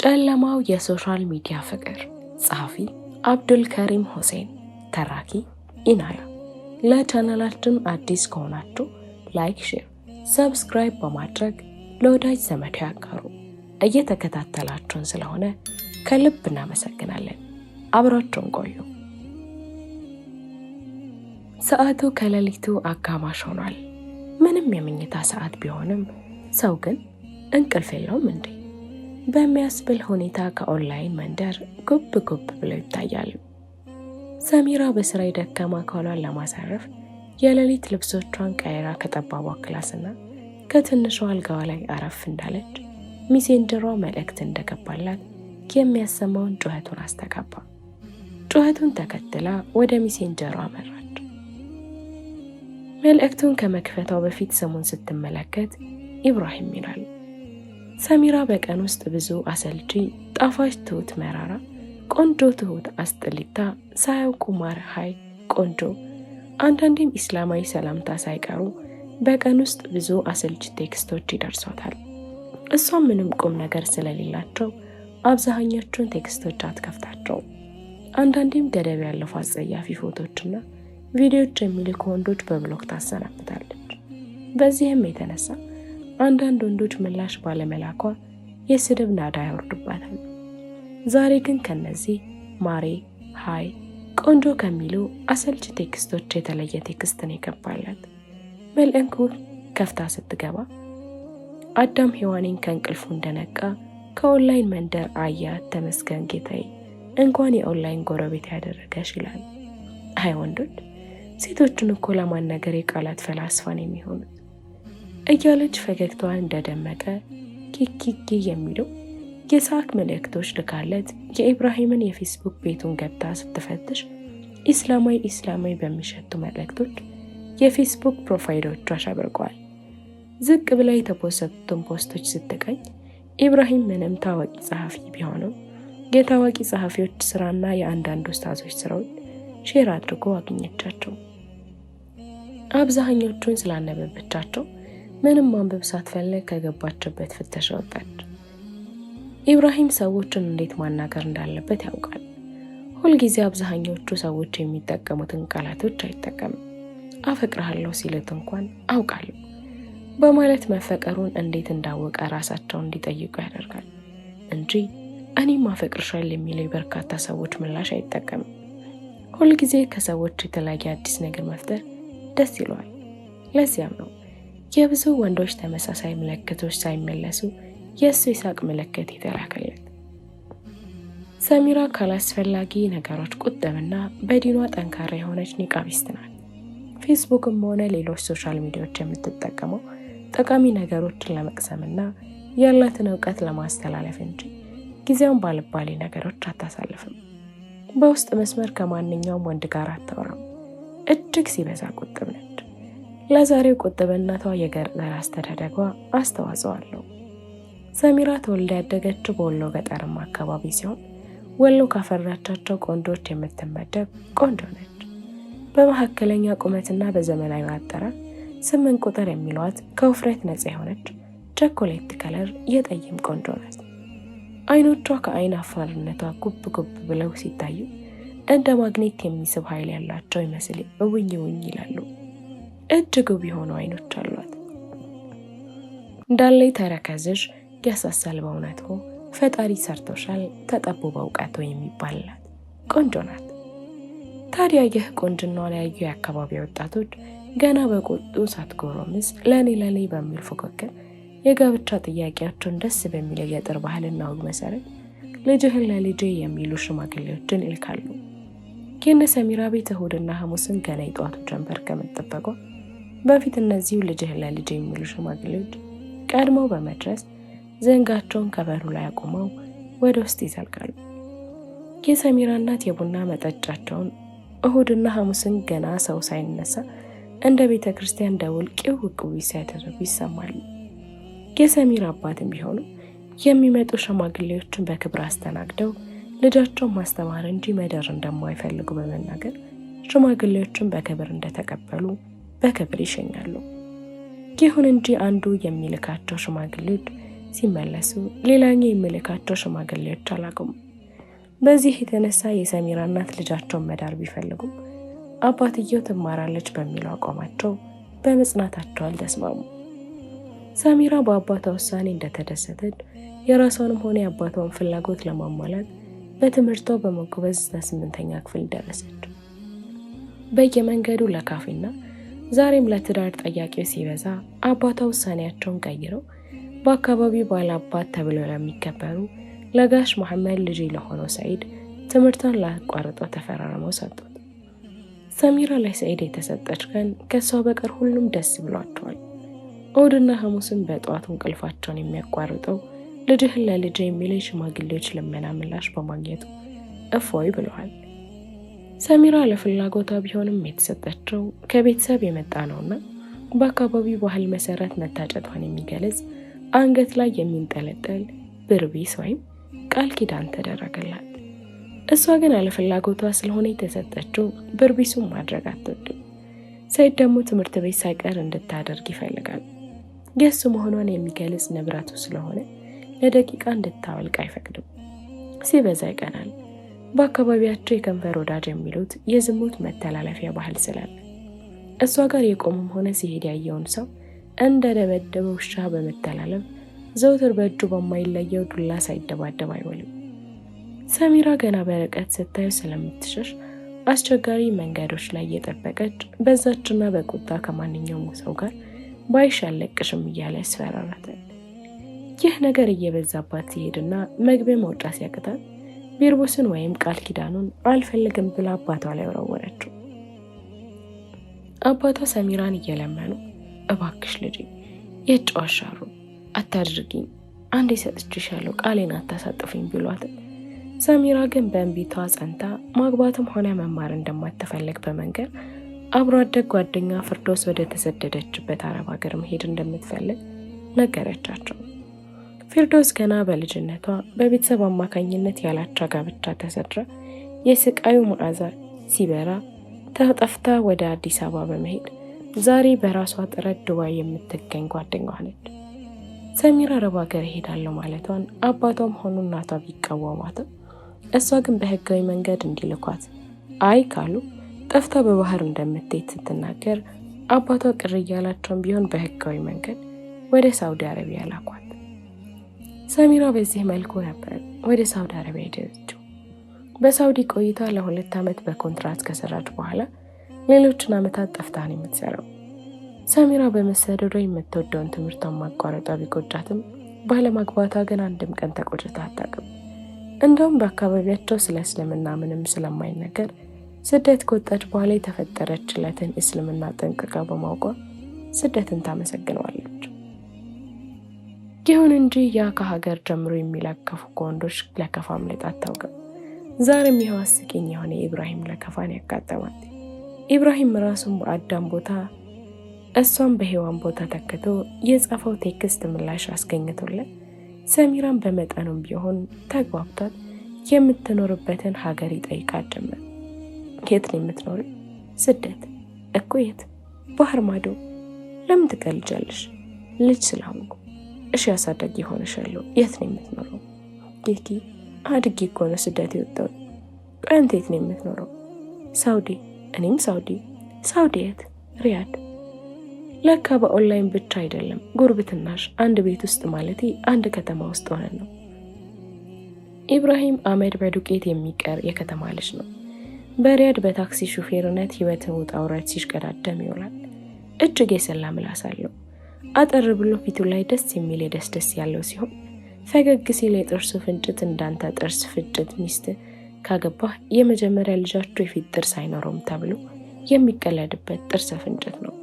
ጨለማው የሶሻል ሚዲያ ፍቅር። ጸሐፊ አብዱል ከሪም ሁሴን፣ ተራኪ ኢናያ። ለቻናላችን አዲስ ከሆናችሁ ላይክ፣ ሼር፣ ሰብስክራይብ በማድረግ ለወዳጅ ዘመድ ያጋሩ። እየተከታተላችሁን ስለሆነ ከልብ እናመሰግናለን። አብራችሁን ቆዩ። ሰዓቱ ከሌሊቱ አጋማሽ ሆኗል። ምንም የመኝታ ሰዓት ቢሆንም ሰው ግን እንቅልፍ የለውም እንዴ? በሚያስብል ሁኔታ ከኦንላይን መንደር ጉብ ብለው ይታያሉ። ሰሚራ በስራ የደከማ አካሏን ለማሳረፍ የሌሊት ልብሶቿን ቀይራ ከጠባቧ ክላስና ከትንሿ አልጋዋ ላይ አረፍ እንዳለች ሚሴንጀሯ መልእክት እንደገባላት የሚያሰማውን ጩኸቱን አስተጋባ። ጩኸቱን ተከትላ ወደ ሚሴንጀሯ አመራች። መልእክቱን ከመክፈቷ በፊት ስሙን ስትመለከት ኢብራሂም ይላል። ሰሚራ በቀን ውስጥ ብዙ አሰልቺ፣ ጣፋጭ፣ ትሁት፣ መራራ፣ ቆንጆ፣ ትሁት፣ አስጥሊታ፣ ሳያውቁ ማር፣ ሀይ፣ ቆንጆ፣ አንዳንዴም ኢስላማዊ ሰላምታ ሳይቀሩ በቀን ውስጥ ብዙ አሰልቺ ቴክስቶች ይደርሷታል። እሷም ምንም ቁም ነገር ስለሌላቸው አብዛኛዎቹን ቴክስቶች አትከፍታቸውም። አንዳንዴም ገደብ ያለፉ አጸያፊ ፎቶችና ቪዲዮዎች የሚልኩ ወንዶች በብሎክ ታሰናብታለች። በዚህም የተነሳ አንዳንድ ወንዶች ምላሽ ባለመላኳ የስድብ ናዳ ያወርዱባታል። ዛሬ ግን ከነዚህ ማሬ፣ ሃይ፣ ቆንጆ ከሚሉ አሰልች ቴክስቶች የተለየ ቴክስትን የገባላት። መልእክቱ ከፍታ ስትገባ አዳም ሔዋንን ከእንቅልፉ እንደነቃ ከኦንላይን መንደር አያት፣ ተመስገን ጌታዬ፣ እንኳን የኦንላይን ጎረቤት ያደረገሽ ይላል። አይ ወንዶች ሴቶችን እኮ ለማናገር የቃላት ፈላስፋን የሚሆኑት እያለች ፈገግታዋን እንደደመቀ ኪኪኪ የሚለው የሳቅ መልእክቶች ልካለት የኢብራሂምን የፌስቡክ ቤቱን ገብታ ስትፈትሽ ኢስላማዊ በሚሸቱ መልእክቶች የፌስቡክ ፕሮፋይሎቿ አሸብርቀዋል። ዝቅ ብላ የተፖሰቱትን ፖስቶች ስትቀኝ ኢብራሂም ምንም ታዋቂ ጸሐፊ ቢሆንም የታዋቂ ጸሐፊዎች ስራና የአንዳንድ ኡስታዞች ስራዎች ሼር አድርጎ አገኘቻቸው። አብዛኞቹን ስላነበበቻቸው ምንም ማንበብ ሳትፈልግ ከገባችበት ፍተሻ ወጣች። ኢብራሂም ሰዎችን እንዴት ማናገር እንዳለበት ያውቃል። ሁልጊዜ አብዛኞቹ ሰዎች የሚጠቀሙትን ቃላቶች አይጠቀምም። አፈቅርሃለሁ ሲልት እንኳን አውቃለሁ በማለት መፈቀሩን እንዴት እንዳወቀ ራሳቸውን እንዲጠይቁ ያደርጋል እንጂ እኔም አፈቅርሻል የሚለው የበርካታ ሰዎች ምላሽ አይጠቀምም። ሁልጊዜ ከሰዎች የተለያየ አዲስ ነገር መፍጠር ደስ ይለዋል። ለዚያም ነው የብዙ ወንዶች ተመሳሳይ ምልክቶች ሳይመለሱ የእሱ የሳቅ ምልክት የተላከለት። ሰሚራ ካላስፈላጊ ነገሮች ቁጥብና በዲኗ ጠንካራ የሆነች ኒቃቢስት ናት። ፌስቡክም ሆነ ሌሎች ሶሻል ሚዲያዎች የምትጠቀመው ጠቃሚ ነገሮችን ለመቅሰምና ያላትን እውቀት ለማስተላለፍ እንጂ ጊዜውን ባልባሌ ነገሮች አታሳልፍም። በውስጥ መስመር ከማንኛውም ወንድ ጋር አታወራም። እጅግ ሲበዛ ቁጥብ ነች። ለዛሬው ቁጥብነቷ የገጠር አስተዳደጓ አስተዋጽኦ አለው። ሰሚራ ተወልዳ ያደገችው በወሎ ገጠርማ አካባቢ ሲሆን ወሎ ካፈራቻቸው ቆንጆች የምትመደብ ቆንጆ ነች። በመካከለኛ ቁመትና በዘመናዊ አጠራር 8 ቁጥር የሚሏት ከውፍረት ነፃ የሆነች ቸኮሌት ከለር የጠይም ቆንጆ ናት። አይኖቿ ከአይን አፋርነቷ ጉብ ብለው ሲታዩ እንደ ማግኔት የሚስብ ኃይል ያላቸው ይመስል ውኝ ይላሉ። እጅግ ውብ የሆኑ አይኖች አሏት። እንዳለ ተረከዝሽ ያሳሳል በእውነቱ ፈጣሪ ሰርቶሻል ተጠቡ በእውቀቱ የሚባልላት ቆንጆ ናት። ታዲያ ይህ ቆንጅናዋን ያዩ የአካባቢ ወጣቶች ገና በቁጡ ሳትጎረምስ ለኔ በሚል ፉክክር የጋብቻ ጥያቄያቸውን ደስ በሚል የገጠር ባህልና ወግ መሰረት ልጅህን ለልጄ የሚሉ ሽማግሌዎችን ይልካሉ። የነ ሰሚራ ቤት እሁድና ሐሙስን ገና የጠዋቱ ጀንበር ከመጠበቋ በፊት እነዚሁ ልጅህን ለልጄ የሚሉ ሽማግሌዎች ቀድመው በመድረስ ዘንጋቸውን ከበሩ ላይ አቁመው ወደ ውስጥ ይዘልቃሉ። የሰሚራ እናት የቡና መጠጫቸውን እሁድና ሐሙስን ገና ሰው ሳይነሳ እንደ ቤተ ክርስቲያን ደውል ቅው ሲያደርጉ ይሰማሉ። የሰሚራ አባትም ቢሆኑ የሚመጡ ሽማግሌዎችን በክብር አስተናግደው ልጃቸውን ማስተማር እንጂ መደር እንደማይፈልጉ በመናገር ሽማግሌዎችን በክብር እንደተቀበሉ በክብር ይሸኛሉ። ይሁን እንጂ አንዱ የሚልካቸው ሽማግሌዎች ሲመለሱ ሌላኛው የሚልካቸው ሽማግሌዎች አላቆሙ። በዚህ የተነሳ የሰሚራ እናት ልጃቸውን መዳር ቢፈልጉም አባትየው ትማራለች በሚለው አቋማቸው በመጽናታቸው አልተስማሙ። ሰሚራ በአባቷ ውሳኔ እንደተደሰተች የራሷንም ሆነ የአባቷን ፍላጎት ለማሟላት በትምህርቷ በመጎበዝ ለ8ኛ ክፍል ደረሰች። በየመንገዱ ለካፌና ዛሬም ለትዳር ጠያቂው ሲበዛ አባቷ ውሳኔያቸውን ቀይረው በአካባቢው ባላባት ተብለው ለሚከበሩ ለጋሽ መሐመድ ልጅ ለሆነው ሰዒድ ትምህርቷን ላቋርጠው ተፈራርመው ሰጡት። ሰሚራ ለሰዒድ የተሰጠች ቀን ከሷ በቀር ሁሉም ደስ ብሏቸዋል። እሁድና ሐሙስን በጠዋቱ እንቅልፋቸውን የሚያቋርጠው ልጅህን ለልጅ የሚል ሽማግሌዎች ልመና ምላሽ በማግኘቱ እፎይ ብለዋል። ሰሚራ ለፍላጎቷ ቢሆንም የተሰጠችው ከቤተሰብ የመጣ ነውና በአካባቢው ባህል መሰረት መታጨቷን የሚገልጽ አንገት ላይ የሚንጠለጠል ብርቢስ ወይም ቃል ኪዳን ተደረገላት። እሷ ግን አለፍላጎቷ ስለሆነ የተሰጠችው ብርቢሱን ማድረግ አትወድም። ሰዒድ ደግሞ ትምህርት ቤት ሳይቀር እንድታደርግ ይፈልጋል። የእሱ መሆኗን የሚገልጽ ንብረቱ ስለሆነ ለደቂቃ እንድታወልቅ አይፈቅድም። ሲበዛ ይቀናል። በአካባቢያቸው የከንፈር ወዳጅ የሚሉት የዝሙት መተላለፊያ ባህል ስላለ እሷ ጋር የቆመም ሆነ ሲሄድ ያየውን ሰው እንደ ደበደበ ውሻ በመተላለፍ ዘውትር በእጁ በማይለየው ዱላ ሳይደባደብ አይወልም። ሰሚራ ገና በርቀት ስታየው ስለምትሸሽ አስቸጋሪ መንገዶች ላይ እየጠበቀች በዛችና በቁጣ ከማንኛውም ሰው ጋር ባይሽ አልለቅሽም እያለ ያስፈራራታል። ይህ ነገር እየበዛባት ሲሄድና መግቢያ መውጫ ሲያቅታት ቢርቡስን ወይም ቃል ኪዳኑን አልፈልግም ብላ አባቷ ላይ ወረወረችው። አባቷ ሰሚራን እየለመኑ እባክሽ ልጄ የጨዋሻሩ አታድርጊኝ፣ አንዴ ሰጥቼሻለሁ፣ ቃሌን አታሳጥፊኝ ቢሏትም ሰሚራ ግን በእንቢቷ ጸንታ ማግባትም ሆነ መማር እንደማትፈልግ በመንገር አብሮ አደግ ጓደኛ ፍርዶስ ወደ ተሰደደችበት አረብ ሀገር መሄድ እንደምትፈልግ ነገረቻቸው። ፊርዶስ ገና በልጅነቷ በቤተሰብ አማካኝነት ያላቻ ጋብቻ ተሰድራ የስቃዩ መዓዛ ሲበራ ተጠፍታ ወደ አዲስ አበባ በመሄድ ዛሬ በራሷ ጥረት ዱባይ የምትገኝ ጓደኛዋ ነች። ሰሚራ አረብ ሀገር እሄዳለሁ ማለቷን አባቷም ሆኑ እናቷ ቢቃወሟትም እሷ ግን በህጋዊ መንገድ እንዲልኳት አይ ካሉ ጠፍታ በባህር እንደምትሄድ ስትናገር አባቷ ቅር እያላቸውን ቢሆን በህጋዊ መንገድ ወደ ሳውዲ አረቢያ ላኳት። ሰሚራ በዚህ መልኩ ነበር ወደ ሳውዲ አረቢያ ሄደችው። በሳውዲ ቆይታ ለ2 ዓመት በኮንትራት ከሰራች በኋላ ሌሎችን ዓመታት ጠፍታ ነው የምትሰራው። ሰሚራ በመሰደዷ የምትወደውን ትምህርቷን ማቋረጧ ቢቆጫትም ባለማግባቷ ግን አንድም ቀን ተቆጭታ አታውቅም። እንደውም በአካባቢያቸው ስለ እስልምና ምንም ስለማይነገር ስደት ከወጣች በኋላ የተፈጠረችለትን እስልምና ጠንቅቃ በማውቋ ስደትን ታመሰግነዋለች። ይሁን እንጂ ያ ከሀገር ጀምሮ የሚላከፉ ከወንዶች ለከፋ ማምለጥ አታውቅም። ዛሬም ይኸው አስቂኝ የሆነ ኢብራሂም ለከፋን ያጋጠማት። ኢብራሂም ራሱን በአዳም ቦታ እሷን በሔዋን ቦታ ተክቶ የጻፈው ቴክስት ምላሽ አስገኝቶለት ሰሚራን በመጠኑም ቢሆን ተግባብቷት የምትኖርበትን ሀገር ይጠይቃት ጀመር። የት ነው የምትኖሪ? ስደት እኮ። የት? ባህር ማዶ። ለምን ትቀልጃለሽ? ልጅ ስለሆንኩ። እሺ ያሳደግ ይሆንሻለሁ። የት ነው የምትኖረው? ጌቲ አድጌ እኮ ነው ስደት የወጣሁት። አንተ የት ነው የምትኖረው? ሳውዲ። እኔም ሳውዲ። ሳውዲ የት? ሪያድ። ለካ በኦንላይን ብቻ አይደለም ጉርብትናሽ አንድ ቤት ውስጥ ማለቴ አንድ ከተማ ውስጥ ሆነን ነው። ኢብራሂም አመድ በዱቄት የሚቀር የከተማ ልጅ ነው። በሪያድ በታክሲ ሹፌርነት ህይወትን ውጣ ውረድ ሲሽቀዳደም ይውላል። እጅግ የሰላ ምላስ አለው። አጠር ብሎ ፊቱ ላይ ደስ የሚል ደስ ያለው ሲሆን ፈገግ ሲል የጥርሱ ፍንጭት እንዳንተ ጥርስ ፍንጭት ሚስት ካገባህ የመጀመሪያ ልጃቸው የፊት ጥርስ አይኖረውም ተብሎ የሚቀለድበት ጥርስ ፍንጭት ነው።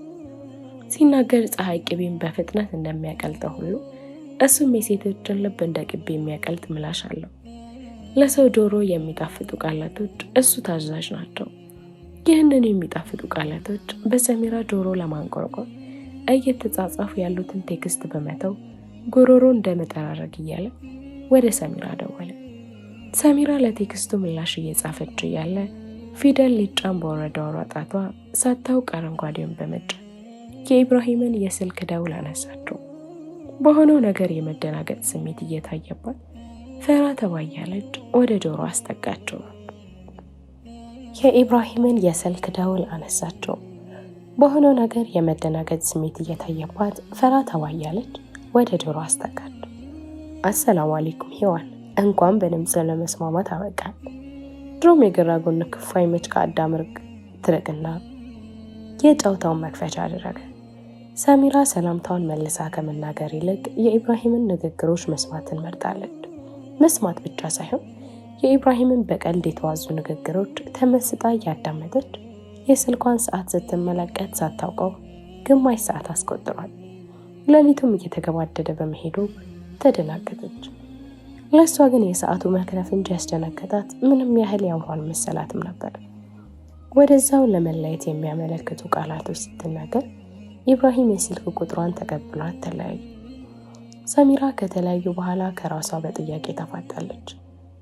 ሲናገር ፀሐይ ቅቤን በፍጥነት እንደሚያቀልጠው ሁሉ እሱም የሴቶችን ልብ እንደ ቅቤ የሚያቀልጥ ምላሽ አለው። ለሰው ጆሮ የሚጣፍጡ ቃላቶች እሱ ታዛዥ ናቸው። ይህንን የሚጣፍጡ ቃላቶች በሰሚራ ጆሮ ለማንቆርቆር እየተጻጻፉ ያሉትን ቴክስት በመተው ጎሮሮ እንደመጠራረግ እያለ ወደ ሰሚራ ደወለ። ሰሚራ ለቴክስቱ ምላሽ እየጻፈች እያለ ፊደል ሊጫን በወረደው ጣቷ ሳታውቅ አረንጓዴውን በመጫን የኢብራሂምን የስልክ ደውል አነሳችው። በሆነው ነገር የመደናገጥ ስሜት እየታየባት ፈራ ተባ እያለች ወደ ጆሮ አስጠጋቸው። የኢብራሂምን የስልክ ደውል አነሳቸው። በሆነው ነገር የመደናገጥ ስሜት እየታየባት ፈራ ተባ እያለች ወደ ጆሮ አስጠጋች። አሰላሙ አለይኩም ሔዋን፣ እንኳን በድምፅ ለመስማማት አበቃን። ድሮም የግራ ጎን ክፋይ መች ከአዳም ትርቅና የጨዋታውን መክፈቻ አደረገ። ሰሚራ ሰላምታውን መልሳ ከመናገር ይልቅ የኢብራሂምን ንግግሮች መስማትን መርጣለች። መስማት ብቻ ሳይሆን የኢብራሂምን በቀልድ የተዋዙ ንግግሮች ተመስጣ እያዳመጠች የስልኳን ሰዓት ስትመለከት ሳታውቀው ግማሽ ሰዓት አስቆጥሯል። ሌሊቱም እየተገባደደ በመሄዱ ተደናገጠች። ለእሷ ግን የሰዓቱ መክረፍ እንጂ ያስደነገጣት ምንም ያህል ያውኋን መሰላትም ነበር። ወደዛው ለመለየት የሚያመለክቱ ቃላቶች ስትናገር ኢብራሂም የስልክ ቁጥሯን ተቀብሏት ተለያዩ። ሰሚራ ከተለያዩ በኋላ ከራሷ በጥያቄ ተፋጣለች።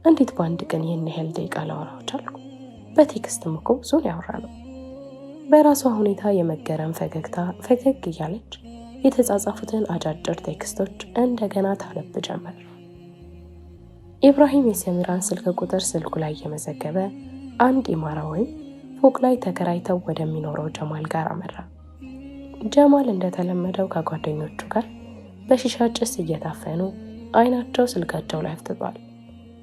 እንዴት በአንድ ቀን ይህን ያህል ደቂቃ ላወራው ቻልኩ? በቴክስትም እኮ ብዙን ያወራ ነው። በራሷ ሁኔታ የመገረም ፈገግታ ፈገግ እያለች የተጻጻፉትን አጫጭር ቴክስቶች እንደገና ታነብ ጀመር። ኢብራሂም የሰሚራን ስልክ ቁጥር ስልኩ ላይ እየመዘገበ አንድ ኢማራ ወይም ፎቅ ላይ ተከራይተው ወደሚኖረው ጀማል ጋር አመራ። ጀማል እንደተለመደው ከጓደኞቹ ጋር በሺሻ ጭስ እየታፈኑ አይናቸው ስልካቸው ላይ አፍጥጧል።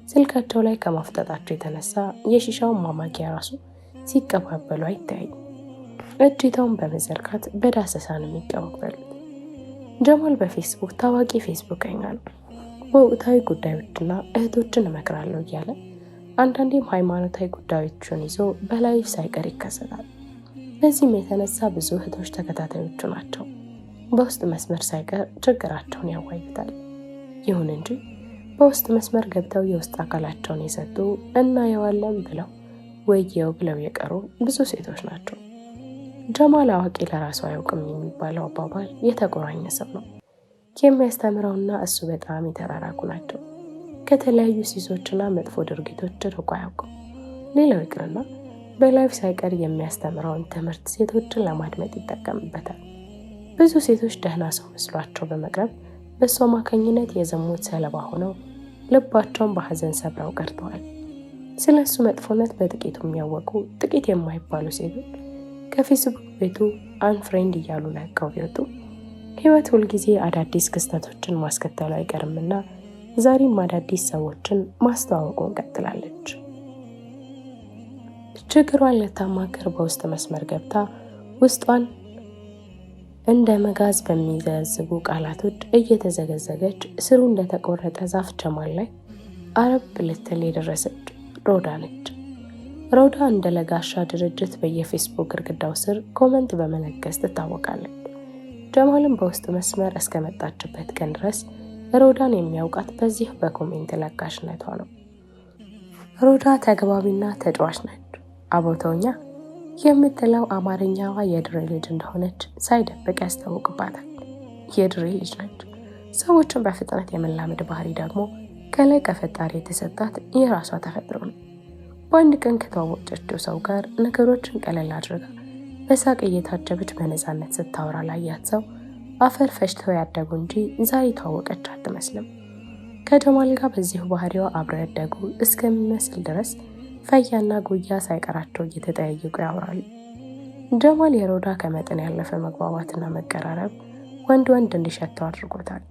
ስልካቸው ላይ ከማፍጠጣቸው የተነሳ የሺሻውን ማማቂያ ራሱ ሲቀባበሉ አይታዩ። እጅታውን በመዘርጋት በዳሰሳ ነው የሚቀባበሉት። ጀማል በፌስቡክ ታዋቂ ፌስቡከኛ ነው። በወቅታዊ ጉዳዮችና እህቶችን እመክራለሁ እያለ አንዳንዴም ሃይማኖታዊ ጉዳዮችን ይዞ በላይቭ ሳይቀር ይከሰታል። በዚህም የተነሳ ብዙ እህቶች ተከታታዮቹ ናቸው። በውስጥ መስመር ሳይቀር ችግራቸውን ያዋዩታል። ይሁን እንጂ በውስጥ መስመር ገብተው የውስጥ አካላቸውን የሰጡ እናየዋለን ብለው ወየው ብለው የቀሩ ብዙ ሴቶች ናቸው። ጀማል አዋቂ ለራሱ አያውቅም የሚባለው አባባል የተቆራኘ ሰው ነው። የሚያስተምረውና እሱ በጣም የተራራቁ ናቸው። ከተለያዩ ሲሶችና መጥፎ ድርጊቶች ርቆ አያውቅም። ሌላው ይቅርና በላይፍ ሳይቀር የሚያስተምረውን ትምህርት ሴቶችን ለማድመጥ ይጠቀምበታል። ብዙ ሴቶች ደህና ሰው መስሏቸው በመቅረብ በእሱ አማካኝነት የዝሙት ሰለባ ሆነው ልባቸውን በሐዘን ሰብረው ቀርተዋል። ስለ እሱ መጥፎነት በጥቂቱ የሚያወቁ ጥቂት የማይባሉ ሴቶች ከፌስቡክ ቤቱ አንፍሬንድ እያሉ ለቀው ቢወጡ ህይወት ሁልጊዜ አዳዲስ ክስተቶችን ማስከተሉ አይቀርምና ዛሬም አዳዲስ ሰዎችን ማስተዋወቁን ቀጥላለች። ችግሯን ልታማክር በውስጥ መስመር ገብታ ውስጧን እንደ መጋዝ በሚዘዝጉ ቃላቶች እየተዘገዘገች ስሩ እንደተቆረጠ ዛፍ ጀማል ላይ አረብ ልትል የደረሰች ሮዳ ነች። ሮዳ እንደ ለጋሻ ድርጅት በየፌስቡክ ግድግዳው ስር ኮመንት በመለገስ ትታወቃለች። ጀማልን በውስጥ መስመር እስከመጣችበት ቀን ድረስ ሮዳን የሚያውቃት በዚህ በኮሜንት ለጋሽነቷ ነው። ሮዳ ተግባቢና ተጫዋች ነች። አቦተውኛ የምትለው አማርኛዋ የድሬ ልጅ እንደሆነች ሳይደብቅ ያስታውቅባታል። የድሬ ልጅ ነች። ሰዎችን በፍጥነት የመላመድ ባህሪ ደግሞ ከላይ ከፈጣሪ የተሰጣት የራሷ ተፈጥሮ ነው። በአንድ ቀን ከተዋወቀችው ሰው ጋር ነገሮችን ቀለል አድርጋ በሳቅ እየታጀበች በነፃነት ስታወራ ላያት ሰው አፈር ፈጭተው ያደጉ እንጂ ዛሬ ተዋወቀች አትመስልም። ከጀማል ጋር በዚሁ ባህሪዋ አብረው ያደጉ እስከሚመስል ድረስ ፈያና ጉያ ሳይቀራቸው እየተጠያየቁ ያወራሉ። ጀማል የሮዳ ከመጠን ያለፈ መግባባትና መቀራረብ ወንድ እንዲሸተው አድርጎታል።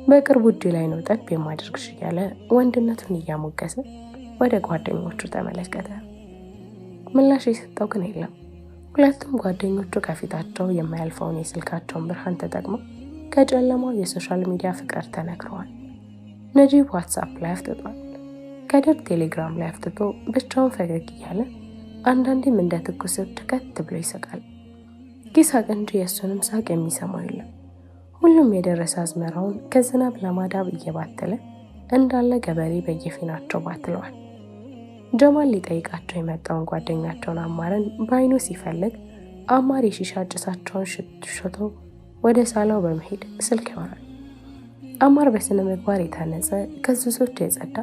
በቅርቡ እጅ ላይ ነው ጠብ የማድርግሽ እያለ ወንድነቱን እያሞገሰ ወደ ጓደኞቹ ተመለከተ። ምላሽ የሰጠው ግን የለም። ሁለቱም ጓደኞቹ ከፊታቸው የማያልፈውን የስልካቸውን ብርሃን ተጠቅመው ከጨለማው የሶሻል ሚዲያ ፍቅር ተነግረዋል። ነጂብ ዋትስአፕ ላይ አፍጥጧል። ከድር ቴሌግራም ላይ አፍጥጦ ብቻውን ፈገግ እያለ አንዳንዴም እንደ ትኩስ እብድ ከት ብሎ ይስቃል። ይሳቅ እንጂ የእሱንም ሳቅ የሚሰማው የለም። ሁሉም የደረሰ አዝመራውን ከዝናብ ለማዳብ እየባተለ እንዳለ ገበሬ በየፊናቸው ባትለዋል። ጀማል ሊጠይቃቸው የመጣውን ጓደኛቸውን አማርን በአይኑ ሲፈልግ አማር የሺሻ ጭሳቸውን ሽቶ ወደ ሳላው በመሄድ ስልክ ያወራል። አማር በስነ ምግባር የታነጸ ከሱሶች የጸዳ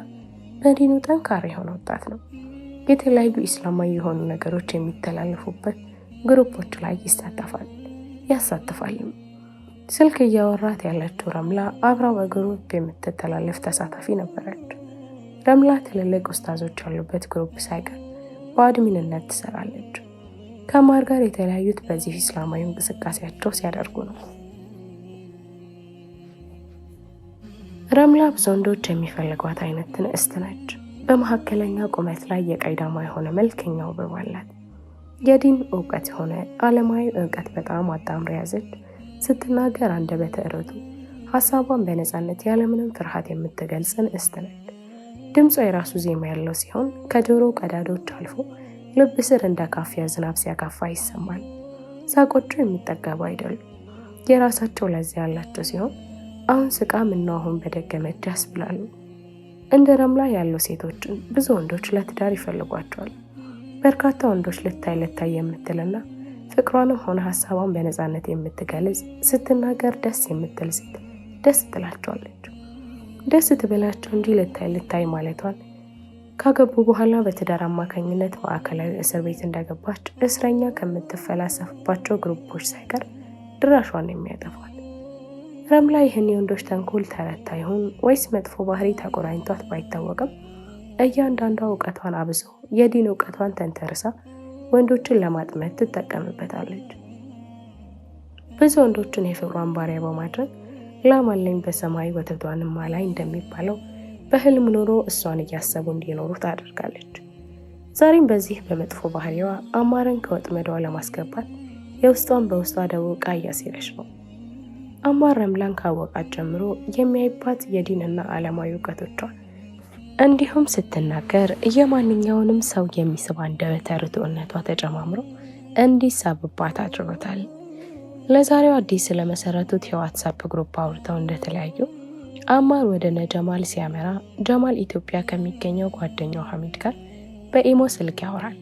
በዲኑ ጠንካራ የሆነ ወጣት ነው። የተለያዩ ኢስላማዊ የሆኑ ነገሮች የሚተላለፉበት ግሩፖች ላይ ይሳተፋል፣ ያሳትፋልም። ስልክ እያወራት ያለችው ረምላ አብራው በግሩፕ የምትተላለፍ ተሳታፊ ነበረች። ረምላ ትልልቅ ኡስታዞች ያሉበት ግሩፕ ሳይቀር በአድሚንነት ትሰራለች። ከአማር ጋር የተለያዩት በዚህ እስላማዊ እንቅስቃሴያቸው ሲያደርጉ ነው። ረምላ ብዙ ወንዶች የሚፈልጓት አይነት ትንስት ነች። በመካከለኛ ቁመት ላይ የቀይዳማ የሆነ መልከኛ ውበት አላት። የዲን እውቀት የሆነ ዓለማዊ እውቀት በጣም አጣምራ ያዘች። ስትናገር አንደበተ ርቱዕ፣ ሀሳቧን በነፃነት ያለምንም ፍርሃት የምትገልጽ እንስት ነች። ድምጿ የራሱ ዜማ ያለው ሲሆን ከጆሮ ቀዳዶች አልፎ ልብ ስር እንደ ካፊያ ዝናብ ሲያካፋ ይሰማል። ሳቆቹ የሚጠገቡ አይደሉም። የራሳቸው ለዚያ ያላቸው ሲሆን አሁን ስቃ ምነው አሁን በደገመች ያስብላሉ። እንደ ረምላ ያሉ ሴቶችን ብዙ ወንዶች ለትዳር ይፈልጓቸዋል። በርካታ ወንዶች ልታይ የምትልና ፍቅሯንም ሆነ ሀሳቧን በነፃነት የምትገልጽ፣ ስትናገር ደስ የምትል ሴት ደስ ትላቸዋለች። ደስ ትበላቸው እንጂ ልታይ ማለቷን ካገቡ በኋላ በትዳር አማካኝነት ማዕከላዊ እስር ቤት እንደገባች እስረኛ ከምትፈላሰፍባቸው ግሩፖች ሳይቀር ድራሿን የሚያጠፏል። ረምላ ይህን የወንዶች ተንኮል ተረታ ይሁን ወይስ መጥፎ ባህሪ ተቆራኝቷት ባይታወቅም እያንዳንዷ እውቀቷን አብዞ የዲን እውቀቷን ተንተርሳ ወንዶችን ለማጥመድ ትጠቀምበታለች። ብዙ ወንዶችን የፍቅሯን ባሪያ በማድረግ ላም አለኝ በሰማይ ወተቷንም ማላይ እንደሚባለው በህልም ኖሮ እሷን እያሰቡ እንዲኖሩ ታደርጋለች። ዛሬም በዚህ በመጥፎ ባህሪዋ አማርን ከወጥመዷ ለማስገባት የውስጧን በውስጧ ደውቃ እያሴረች ነው። አማር ረምላን ካወቃት ጀምሮ የሚያይባት የዲንና ዓለማዊ እውቀቶቿ እንዲሁም ስትናገር የማንኛውንም ሰው የሚስብ አንደበተ ርቱዕነቷ ተጨማምሮ እንዲሳብባት አድርጎታል። ለዛሬው አዲስ ስለመሰረቱት የዋትሳፕ ግሩፕ አውርተው እንደተለያዩ አማር ወደ ነጀማል ሲያመራ ጀማል ኢትዮጵያ ከሚገኘው ጓደኛው ሐሚድ ጋር በኢሞ ስልክ ያወራል።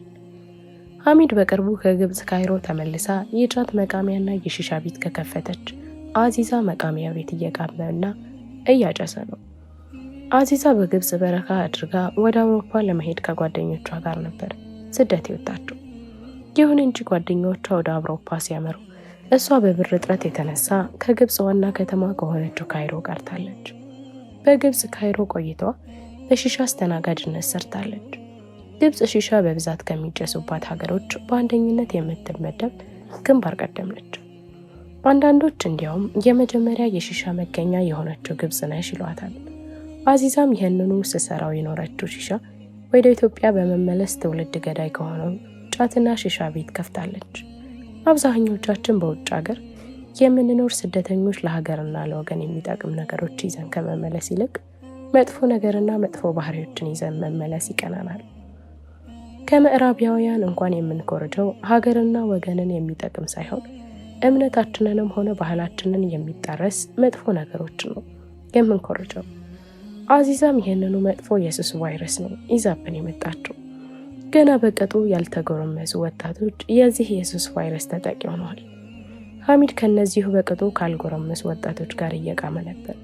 ሐሚድ በቅርቡ ከግብጽ ካይሮ ተመልሳ የጫት መቃሚያና የሺሻ ቤት ከከፈተች አዚዛ መቃሚያ ቤት እየቃመና እያጨሰ ነው። አዚዛ በግብጽ በረካ አድርጋ ወደ አውሮፓ ለመሄድ ከጓደኞቿ ጋር ነበር ስደት የወጣችው። ይሁን እንጂ ጓደኞቿ ወደ አውሮፓ ሲያመሩ እሷ በብር እጥረት የተነሳ ከግብጽ ዋና ከተማ ከሆነችው ካይሮ ቀርታለች። በግብጽ ካይሮ ቆይታዋ በሺሻ አስተናጋጅነት ሰርታለች። ግብጽ ሺሻ በብዛት ከሚጨሱባት ሀገሮች በአንደኝነት የምትመደብ ግንባር ቀደም ነች። አንዳንዶች እንዲያውም የመጀመሪያ የሺሻ መገኛ የሆነችው ግብጽ ነሽ ይሏታል። አዚዛም ይህንኑ ስሰራው የኖረችው ሺሻ ወደ ኢትዮጵያ በመመለስ ትውልድ ገዳይ ከሆነው ጫትና ሺሻ ቤት ከፍታለች። አብዛኞቻችን በውጭ ሀገር የምንኖር ስደተኞች ለሀገርና ለወገን የሚጠቅም ነገሮች ይዘን ከመመለስ ይልቅ መጥፎ ነገርና መጥፎ ባህሪዎችን ይዘን መመለስ ይቀናናል። ከምዕራባውያን እንኳን የምንኮርጀው ሀገርና ወገንን የሚጠቅም ሳይሆን እምነታችንንም ሆነ ባህላችንን የሚጣረስ መጥፎ ነገሮችን ነው የምንኮርጀው። አዚዛም ይህንኑ መጥፎ የሱስ ቫይረስ ነው ይዛብን የመጣችው። ገና በቅጡ ያልተጎረመሱ ወጣቶች የዚህ የሱስ ቫይረስ ተጠቂ ሆነዋል። ሐሚድ ከነዚሁ በቅጡ ካልጎረመሱ ወጣቶች ጋር እየቃመ ነበር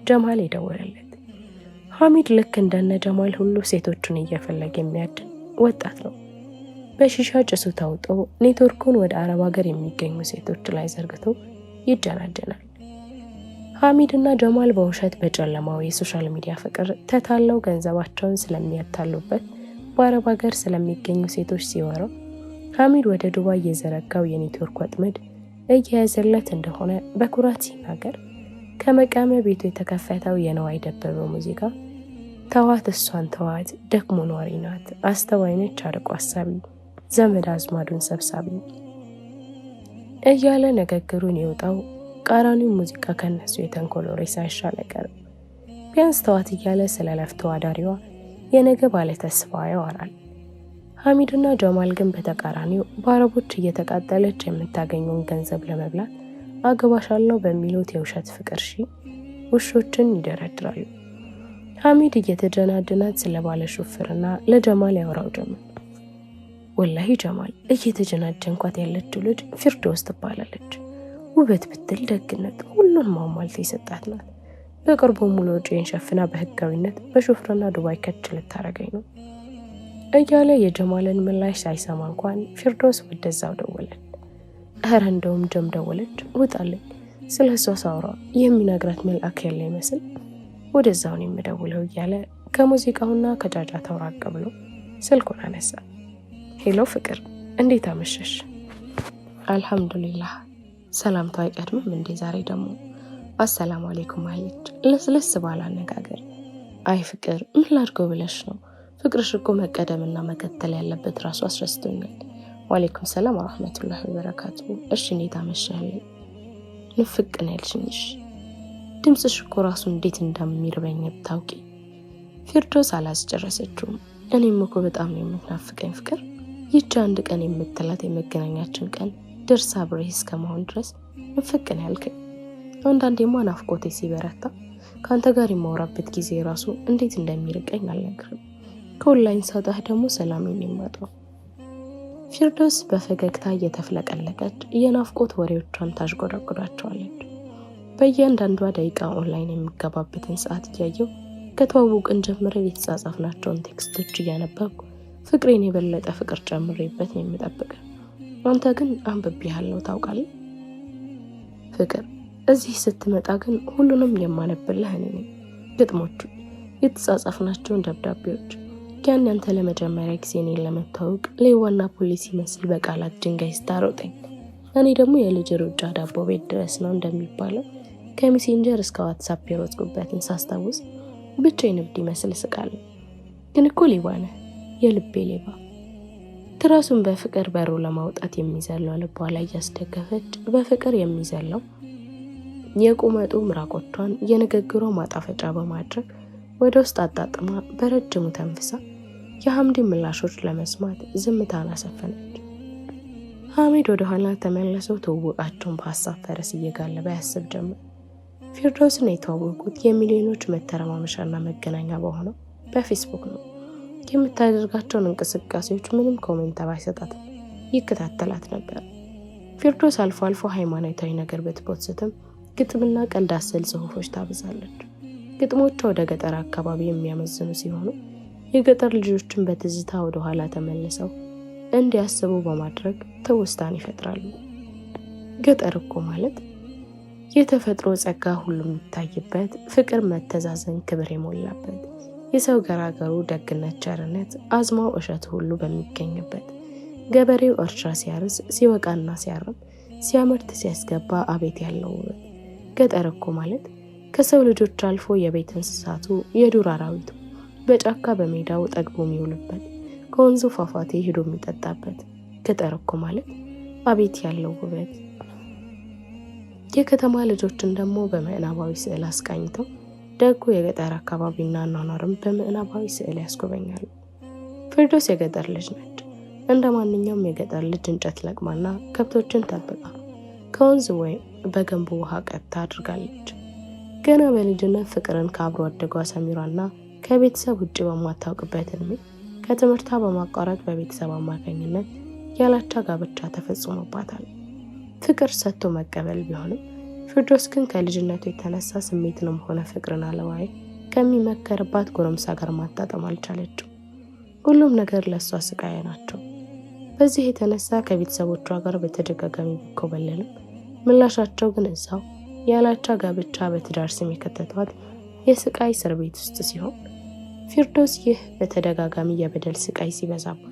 ጀማል የደወለለት። ሐሚድ ልክ እንደነ ጀማል ሁሉ ሴቶቹን እየፈለገ የሚያድን ወጣት ነው። በሺሻ ጭሱ ተውጦ ኔትወርኩን ወደ አረብ ሀገር የሚገኙ ሴቶች ላይ ዘርግቶ ይጀናጀናል። ሐሚድና ጀማል በውሸት በጨለማው የሶሻል ሚዲያ ፍቅር ተታለው ገንዘባቸውን ስለሚያታሉበት በአረብ ሀገር ስለሚገኙ ሴቶች ሲወራው ሐሚድ ወደ ዱባይ የዘረጋው የኔትወርክ ወጥመድ እየያዘለት እንደሆነ በኩራት ሲናገር ከመቃሚያ ቤቱ የተከፈተው የነዋይ ደበበ ሙዚቃ ተዋት እሷን ተዋት ደክሞ ኗሪ ናት፣ አስተዋይ ነች፣ አርቆ አሳቢ፣ ዘመድ አዝማዱን ሰብሳቢ እያለ ንግግሩን ይወጣው ቃራኒው ሙዚቃ ከነሱ የተንኮል ወሬ ሳይሻል አይቀርም። ቢያንስ ተዋት እያለ ስለለፍተው አዳሪዋ የነገ ባለ ተስፋ ያወራል። ሐሚድና ጀማል ግን በተቃራኒው በአረቦች እየተቃጠለች የምታገኘውን ገንዘብ ለመብላት አገባሻለሁ በሚሉት የውሸት ፍቅር ውሾችን ይደረድራሉ። ሐሚድ እየተጀናጀናት ስለባለ ሹፍርና ለጀማል ያወራው ጀመር። ወላሂ ጀማል እየተጀናጀንኳት ያለችው ልጅ ፊርዶስ ትባላለች። ውበት ብትል ደግነት ሁሉን ማሟልት የሰጣት ናት። በቅርቡ ሙሉ ወጪን ሸፍና በህጋዊነት በሹፍርና ዱባይ ከች ልታረገኝ ነው እያለ የጀማልን ምላሽ ሳይሰማ እንኳን ፊርዶስ ወደዛው ደወለች። እረ እንደውም ጀም ደወለች፣ ውጣለኝ ስለሷ ሳውራ የሚነግራት መልአክ ያለ ይመስል ወደዛው ነው የምደውለው እያለ ከሙዚቃውና ከጫጫታው ራቅ ብሎ ስልኩን አነሳ። ሄሎ ፍቅር፣ እንዴት አመሸሽ? አልሐምዱሊላህ። ሰላምታ አይቀድምም እንዴ ዛሬ ደግሞ? አሰላሙ አለይኩም አለች ለስለስ ባለ አነጋገር። አይ ፍቅር፣ ምን ላድርገው ብለሽ ነው? ፍቅርሽ እኮ መቀደምና መከተል ያለበት ራሱ አስረስቶኛል። ወአለይኩም ሰላም ወራህመቱላሂ ወበረካቱ። እሺ እንዴት አመሸህልኝ? ንፍቅ ነው ያልሽኝሽ። ድምፅሽ እኮ ራሱ እንዴት እንደሚርበኝ ብታውቂ። ፊርዶስ አላስጨረሰችውም። እኔም እኮ በጣም ነው የምትናፍቀኝ ፍቅር። ይቺ አንድ ቀን የምትላት የመገናኛችን ቀን ደርሳ አብሬህ እስከመሆን ድረስ ንፍቅ ነው ያልከኝ። አንዳንዴማ ናፍቆቴ ሲበረታ ከአንተ ጋር የማወራበት ጊዜ ራሱ እንዴት እንደሚርቀኝ አልነግርም። ከኦንላይን ሳጣህ ደግሞ ሰላሜን የማጣው። ፊርዶስ በፈገግታ እየተፍለቀለቀች የናፍቆት ወሬዎቿን ታሽጎዳጎዳቸዋለች። በእያንዳንዷ ደቂቃ ኦንላይን የሚገባበትን ሰዓት እያየው ከተዋወቅን ጀምረ የተጻጻፍናቸውን ቴክስቶች እያነበብኩ ፍቅሬን የበለጠ ፍቅር ጨምሬበት ነው የምጠብቀው። አንተ ግን አንብቤሃለሁ ታውቃለህ ፍቅር። እዚህ ስትመጣ ግን ሁሉንም የማነብልህ እኔ ነኝ። ግጥሞቹ፣ የተጻጻፍናቸውን ደብዳቤዎች፣ ያን ያንተ ለመጀመሪያ ጊዜ እኔን ለመታወቅ ሌዋና ፖሊስ ይመስል በቃላት ድንጋይ ስታሮጠኝ፣ እኔ ደግሞ የልጅ ሩጫ ዳቦ ቤት ድረስ ነው እንደሚባለው ከሜሴንጀር እስከ ዋትሳፕ የሮጥኩበትን ሳስታውስ ብቻዬን እብድ ይመስል ስቃለሁ። ግን እኮ ሌባ ነህ፣ የልቤ ሌባ። ትራሱን በፍቅር በሩ ለማውጣት የሚዘለው ልቧ ላይ ያስደገፈች በፍቅር የሚዘለው የቁመጡ ምራቆቿን የንግግሯ ማጣፈጫ በማድረግ ወደ ውስጥ አጣጥማ በረጅሙ ተንፍሳ የሐምድን ምላሾች ለመስማት ዝምታን አሰፈነች። ሐሚድ ወደ ኋላ ተመለሰው ትውውቃቸውን በሀሳብ ፈረስ እየጋለበ ያስብ ጀመር። ፊርዶስን የተዋወቁት የሚሊዮኖች መተረማመሻና መገናኛ በሆነው በፌስቡክ ነው። የምታደርጋቸውን እንቅስቃሴዎች ምንም ኮሜንት ባይሰጣት ይከታተላት ነበር። ፊርዶስ አልፎ አልፎ ሃይማኖታዊ ነገር ብትፖስትም ግጥምና ቀልድ አዘል ጽሑፎች ታብዛለች። ግጥሞቿ ወደ ገጠር አካባቢ የሚያመዝኑ ሲሆኑ የገጠር ልጆችን በትዝታ ወደ ኋላ ተመልሰው እንዲያስቡ በማድረግ ትውስታን ይፈጥራሉ። ገጠር እኮ ማለት የተፈጥሮ ጸጋ ሁሉ የሚታይበት፣ ፍቅር፣ መተዛዘን፣ ክብር የሞላበት፣ የሰው ገራገሩ ደግነት፣ ቸርነት፣ አዝማው እሸት ሁሉ በሚገኝበት፣ ገበሬው እርሻ ሲያርስ ሲወቃና ሲያርም ሲያመርት ሲያስገባ አቤት ያለው ውበት። ገጠር እኮ ማለት ከሰው ልጆች አልፎ የቤት እንስሳቱ የዱር አራዊቱ በጫካ በሜዳው ጠግቦ የሚውልበት፣ ከወንዙ ፏፏቴ ሄዶ የሚጠጣበት። ገጠር እኮ ማለት አቤት ያለው ውበት። የከተማ ልጆችን ደግሞ በምዕናባዊ ስዕል አስቃኝተው ደጉ የገጠር አካባቢና አኗኗርም በምዕናባዊ ስዕል ያስጎበኛሉ። ፊርዶስ የገጠር ልጅ ነች። እንደ ማንኛውም የገጠር ልጅ እንጨት ለቅማና ከብቶችን ጠብቃ ከወንዝ ወይም በገንቦ ውሃ ቀጥታ አድርጋለች። ገና በልጅነት ፍቅርን ከአብሮ አደጓ ሰሚራና ከቤተሰብ ውጭ በማታውቅበት እድሜ ከትምህርቷ በማቋረጥ በቤተሰብ አማካኝነት ያላቻ ጋብቻ ተፈጽሞባታል። ፍቅር ሰጥቶ መቀበል ቢሆንም ፊርዶስ ግን ከልጅነቱ የተነሳ ስሜትንም ሆነ ፍቅርን አለማየት ከሚመከርባት ጎረምሳ ጋር ማጣጣም አልቻለችም። ሁሉም ነገር ለእሷ ስቃይ ናቸው። በዚህ የተነሳ ከቤተሰቦቿ ጋር በተደጋጋሚ ቢኮበለልም ምላሻቸው ግን እዛው ያላቻ ጋብቻ በትዳር ስም የከተቷት የስቃይ እስር ቤት ውስጥ ሲሆን ፊርዶስ ይህ በተደጋጋሚ የበደል ስቃይ ሲበዛባት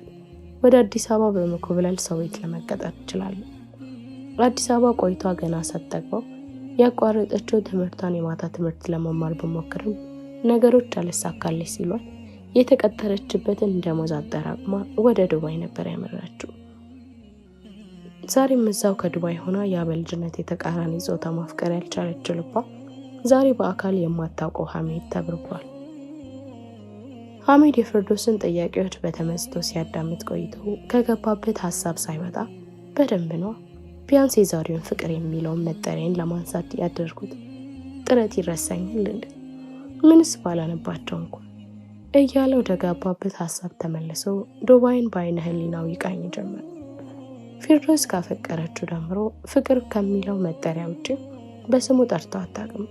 ወደ አዲስ አበባ በመኮብለል ሰው ቤት ለመቀጠር ይችላል። አዲስ አበባ ቆይቷ ገና ሳትጠግበው ያቋረጠችው ትምህርቷን የማታ ትምህርት ለመማር በሞክርም ነገሮች አልሳካልሽ ሲሏት የተቀጠረችበትን ደሞዝ አጠራቅማ ወደ ዱባይ ነበር ያመራችው። ዛሬም እዛው ከዱባይ ሆና ያ በልጅነት የተቃራኒ ጾታ ማፍቀር ያልቻለችው ልቧ ዛሬ በአካል የማታውቀው ሐሚድ ተብርቧል። ሐሚድ የፊርዶስን ጥያቄዎች በተመስጦ ሲያዳምጥ ቆይቶ ከገባበት ሀሳብ ሳይወጣ በደንብ ነው ቢያንስ የዛሬውን ፍቅር የሚለውን መጠሪያን ለማንሳት ያደርኩት ጥረት ይረሳኛል እንዴ? ምንስ ባላነባቸው እንኳን እያለ ወደ ገባበት ሀሳብ ተመልሰው ዱባይን በአይነ ህሊናው ይቃኝ ጀመር። ፊርዶስ ካፈቀረችው ጀምሮ ፍቅር ከሚለው መጠሪያ ውጪ በስሙ ጠርታ አታውቅም።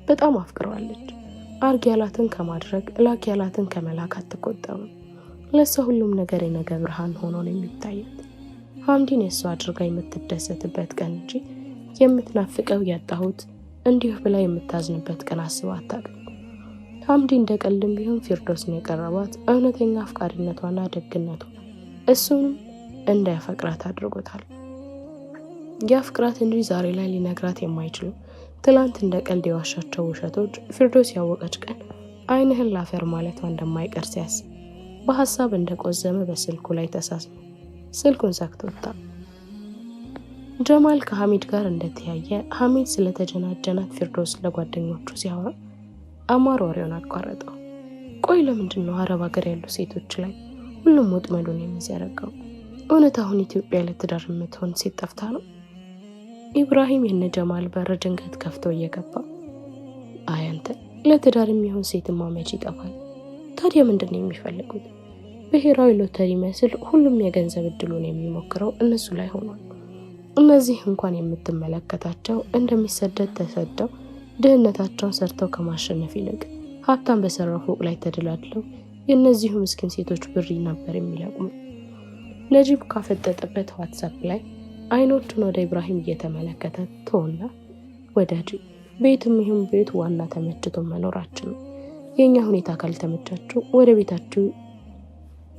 በጣም አፍቅረዋለች። አርግ ያላትን ከማድረግ ላክ ያላትን ከመላክ አትቆጠብም። ለሷ ሁሉም ነገር የነገ ብርሃን ሆኖ ነው የሚታያት። ሐምዲን የሷ አድርጋ የምትደሰትበት ቀን እንጂ የምትናፍቀው ያጣሁት እንዲሁ ብላ የምታዝንበት ቀን አስባ አታውቅም። ሐምዲ እንደ ቀልድም ቢሆን ፊርዶስን የቀረባት እውነተኛ አፍቃሪነቷና ደግነቷ እሱንም እንዳያፈቅራት አድርጎታል። ያፍቅራት እንጂ ዛሬ ላይ ሊነግራት የማይችሉ ትላንት እንደ ቀልድ የዋሻቸው ውሸቶች ፊርዶስ ያወቀች ቀን ዓይንህን ላፈር ማለቷ እንደማይቀር ሲያስብ በሐሳብ እንደቆዘመ በስልኩ ላይ ተሳስሞ ስልኩን ዘግቶ ወጣ። ጀማል ከሐሚድ ጋር እንደተያየ ሐሚድ ስለተጀናጀናት ፊርዶስ ለጓደኞቹ ሲያወራ አማር ወሬውን አቋረጠው። ቆይ ለምንድን ነው አረብ ሀገር ያሉ ሴቶች ላይ ሁሉም ወጥመዱን የሚዘረጋው? እውነት አሁን ኢትዮጵያ ለትዳር የምትሆን ሴት ጠፍታ ነው? ኢብራሂም የነ ጀማል በር ድንገት ከፍቶ እየገባ አይ አንተ ለትዳር የሚሆን ሴትማ መቼ ይጠፋል? ታዲያ ምንድን ነው የሚፈልጉት? ብሔራዊ ሎተሪ መስል ሁሉም የገንዘብ እድሉን የሚሞክረው እነሱ ላይ ሆኗል። እነዚህ እንኳን የምትመለከታቸው እንደሚሰደድ ተሰደው ድህነታቸውን ሰርተው ከማሸነፍ ይልቅ ሀብታም በሰራው ፎቅ ላይ ተደላድለው የእነዚሁ ምስኪን ሴቶች ብር ነበር የሚለቅሙ። ነጂብ ካፈጠጠበት ዋትሳፕ ላይ አይኖቹን ወደ ኢብራሂም እየተመለከተ ተወና ወዳጅ ቤትም ይሁን ቤት ዋና ተመችቶ መኖራችን ነው። የኛ ሁኔታ ካልተመቻችሁ ወደ ቤታችሁ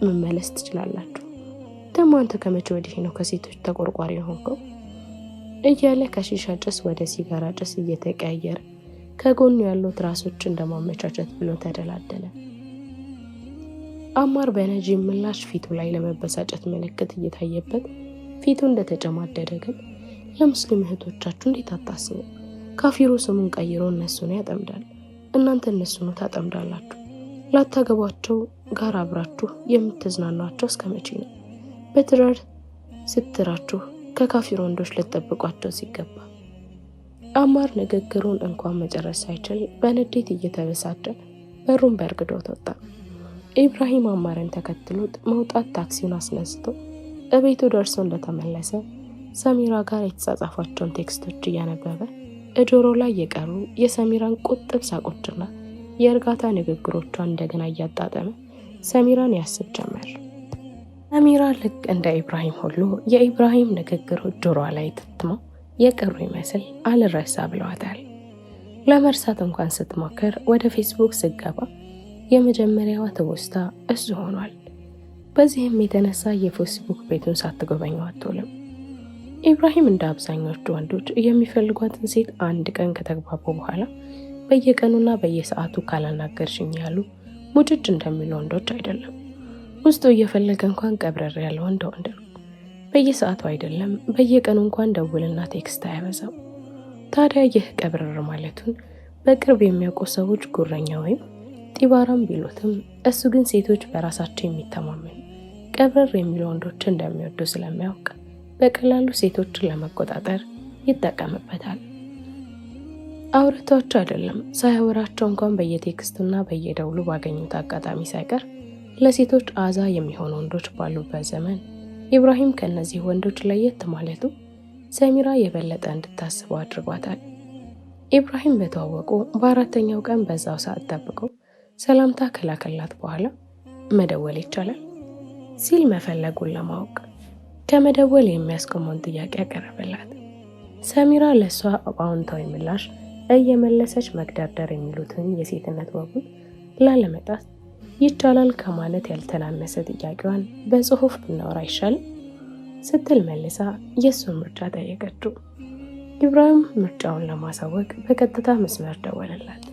መመለስ ትችላላችሁ። ደግሞ አንተ ከመቼ ወዲህ ነው ከሴቶች ተቆርቋሪ ሆንከው? እያለ ከሺሻ ጭስ ወደ ሲጋራ ጭስ እየተቀያየረ ከጎኑ ያሉት ራሶች እንደማመቻቸት ብሎ ተደላደለ። አማር በነጂብ ምላሽ ፊቱ ላይ ለመበሳጨት ምልክት እየታየበት ፊቱ እንደተጨማደደ ግን ለሙስሊም እህቶቻችሁ እንዴት አታስቡ? ካፊሩ ስሙን ቀይሮ እነሱን ያጠምዳል፣ እናንተ እነሱን ታጠምዳላችሁ። ላታገቧቸው ጋር አብራችሁ የምትዝናኗቸው እስከመቼ ነው? በትዳር ስትራችሁ ከካፊር ወንዶች ልትጠብቋቸው ሲገባ። አማር ንግግሩን እንኳን መጨረስ ሳይችል በንዴት እየተበሳጨ በሩን በርግዶት ወጣ። ኢብራሂም አማርን ተከትሎት መውጣት ታክሲውን አስነስቶ እቤቱ ደርሶ እንደተመለሰ ሰሚራ ጋር የተጻጻፏቸውን ቴክስቶች እያነበበ እጆሮ ላይ የቀሩ የሰሚራን ቁጥብ ሳቆችና የእርጋታ ንግግሮቿን እንደገና እያጣጠመ ሰሚራን ያስብ ጀመር። ሰሚራ ልክ እንደ ኢብራሂም ሁሉ የኢብራሂም ንግግሮች ጆሮዋ ላይ ተትመው የቀሩ ይመስል አልረሳ ብለዋታል። ለመርሳት እንኳን ስትሞክር ወደ ፌስቡክ ስገባ የመጀመሪያዋ ትውስታ እሱ ሆኗል። በዚህም የተነሳ የፌስቡክ ቤቱን ሳትጎበኘው አትውልም። ኢብራሂም እንደ አብዛኞቹ ወንዶች የሚፈልጓትን ሴት አንድ ቀን ከተግባቡ በኋላ በየቀኑና በየሰዓቱ ካላናገርሽኝ ያሉ ሙጭጭ እንደሚሉ ወንዶች አይደለም። ውስጡ እየፈለገ እንኳን ቀብረር ያለ ወንድ ነው። በየሰዓቱ አይደለም በየቀኑ እንኳን ደውልና ቴክስት አያበዛም። ታዲያ ይህ ቀብረር ማለቱን በቅርብ የሚያውቁ ሰዎች ጉረኛ ወይም ጢባራም ቢሉትም እሱ ግን ሴቶች በራሳቸው የሚተማመኑ ቀብረር የሚሉ ወንዶች እንደሚወዱ ስለሚያውቅ በቀላሉ ሴቶችን ለመቆጣጠር ይጠቀምበታል። አውርቷቸው አይደለም ሳያወራቸው እንኳን በየቴክስቱና በየደውሉ ባገኙት አጋጣሚ ሳይቀር ለሴቶች አዛ የሚሆኑ ወንዶች ባሉበት ዘመን ኢብራሂም ከነዚህ ወንዶች ለየት ማለቱ ሰሚራ የበለጠ እንድታስበው አድርጓታል። ኢብራሂም በተዋወቁ በአራተኛው ቀን በዛው ሰዓት ጠብቀው ሰላምታ ከላከላት በኋላ መደወል ይቻላል ሲል መፈለጉን ለማወቅ ከመደወል የሚያስቆመውን ጥያቄ ያቀረበላት። ሰሚራ ለሷ አዎንታዊ ምላሽ እየመለሰች መግደርደር የሚሉትን የሴትነት ወጉን ላለመጣት ይቻላል ከማለት ያልተናነሰ ጥያቄዋን በጽሁፍ ብናወራ አይሻልም ስትል መልሳ የሱን ምርጫ ጠየቀችው። ኢብራሂም ምርጫውን ለማሳወቅ በቀጥታ መስመር ደወለላት።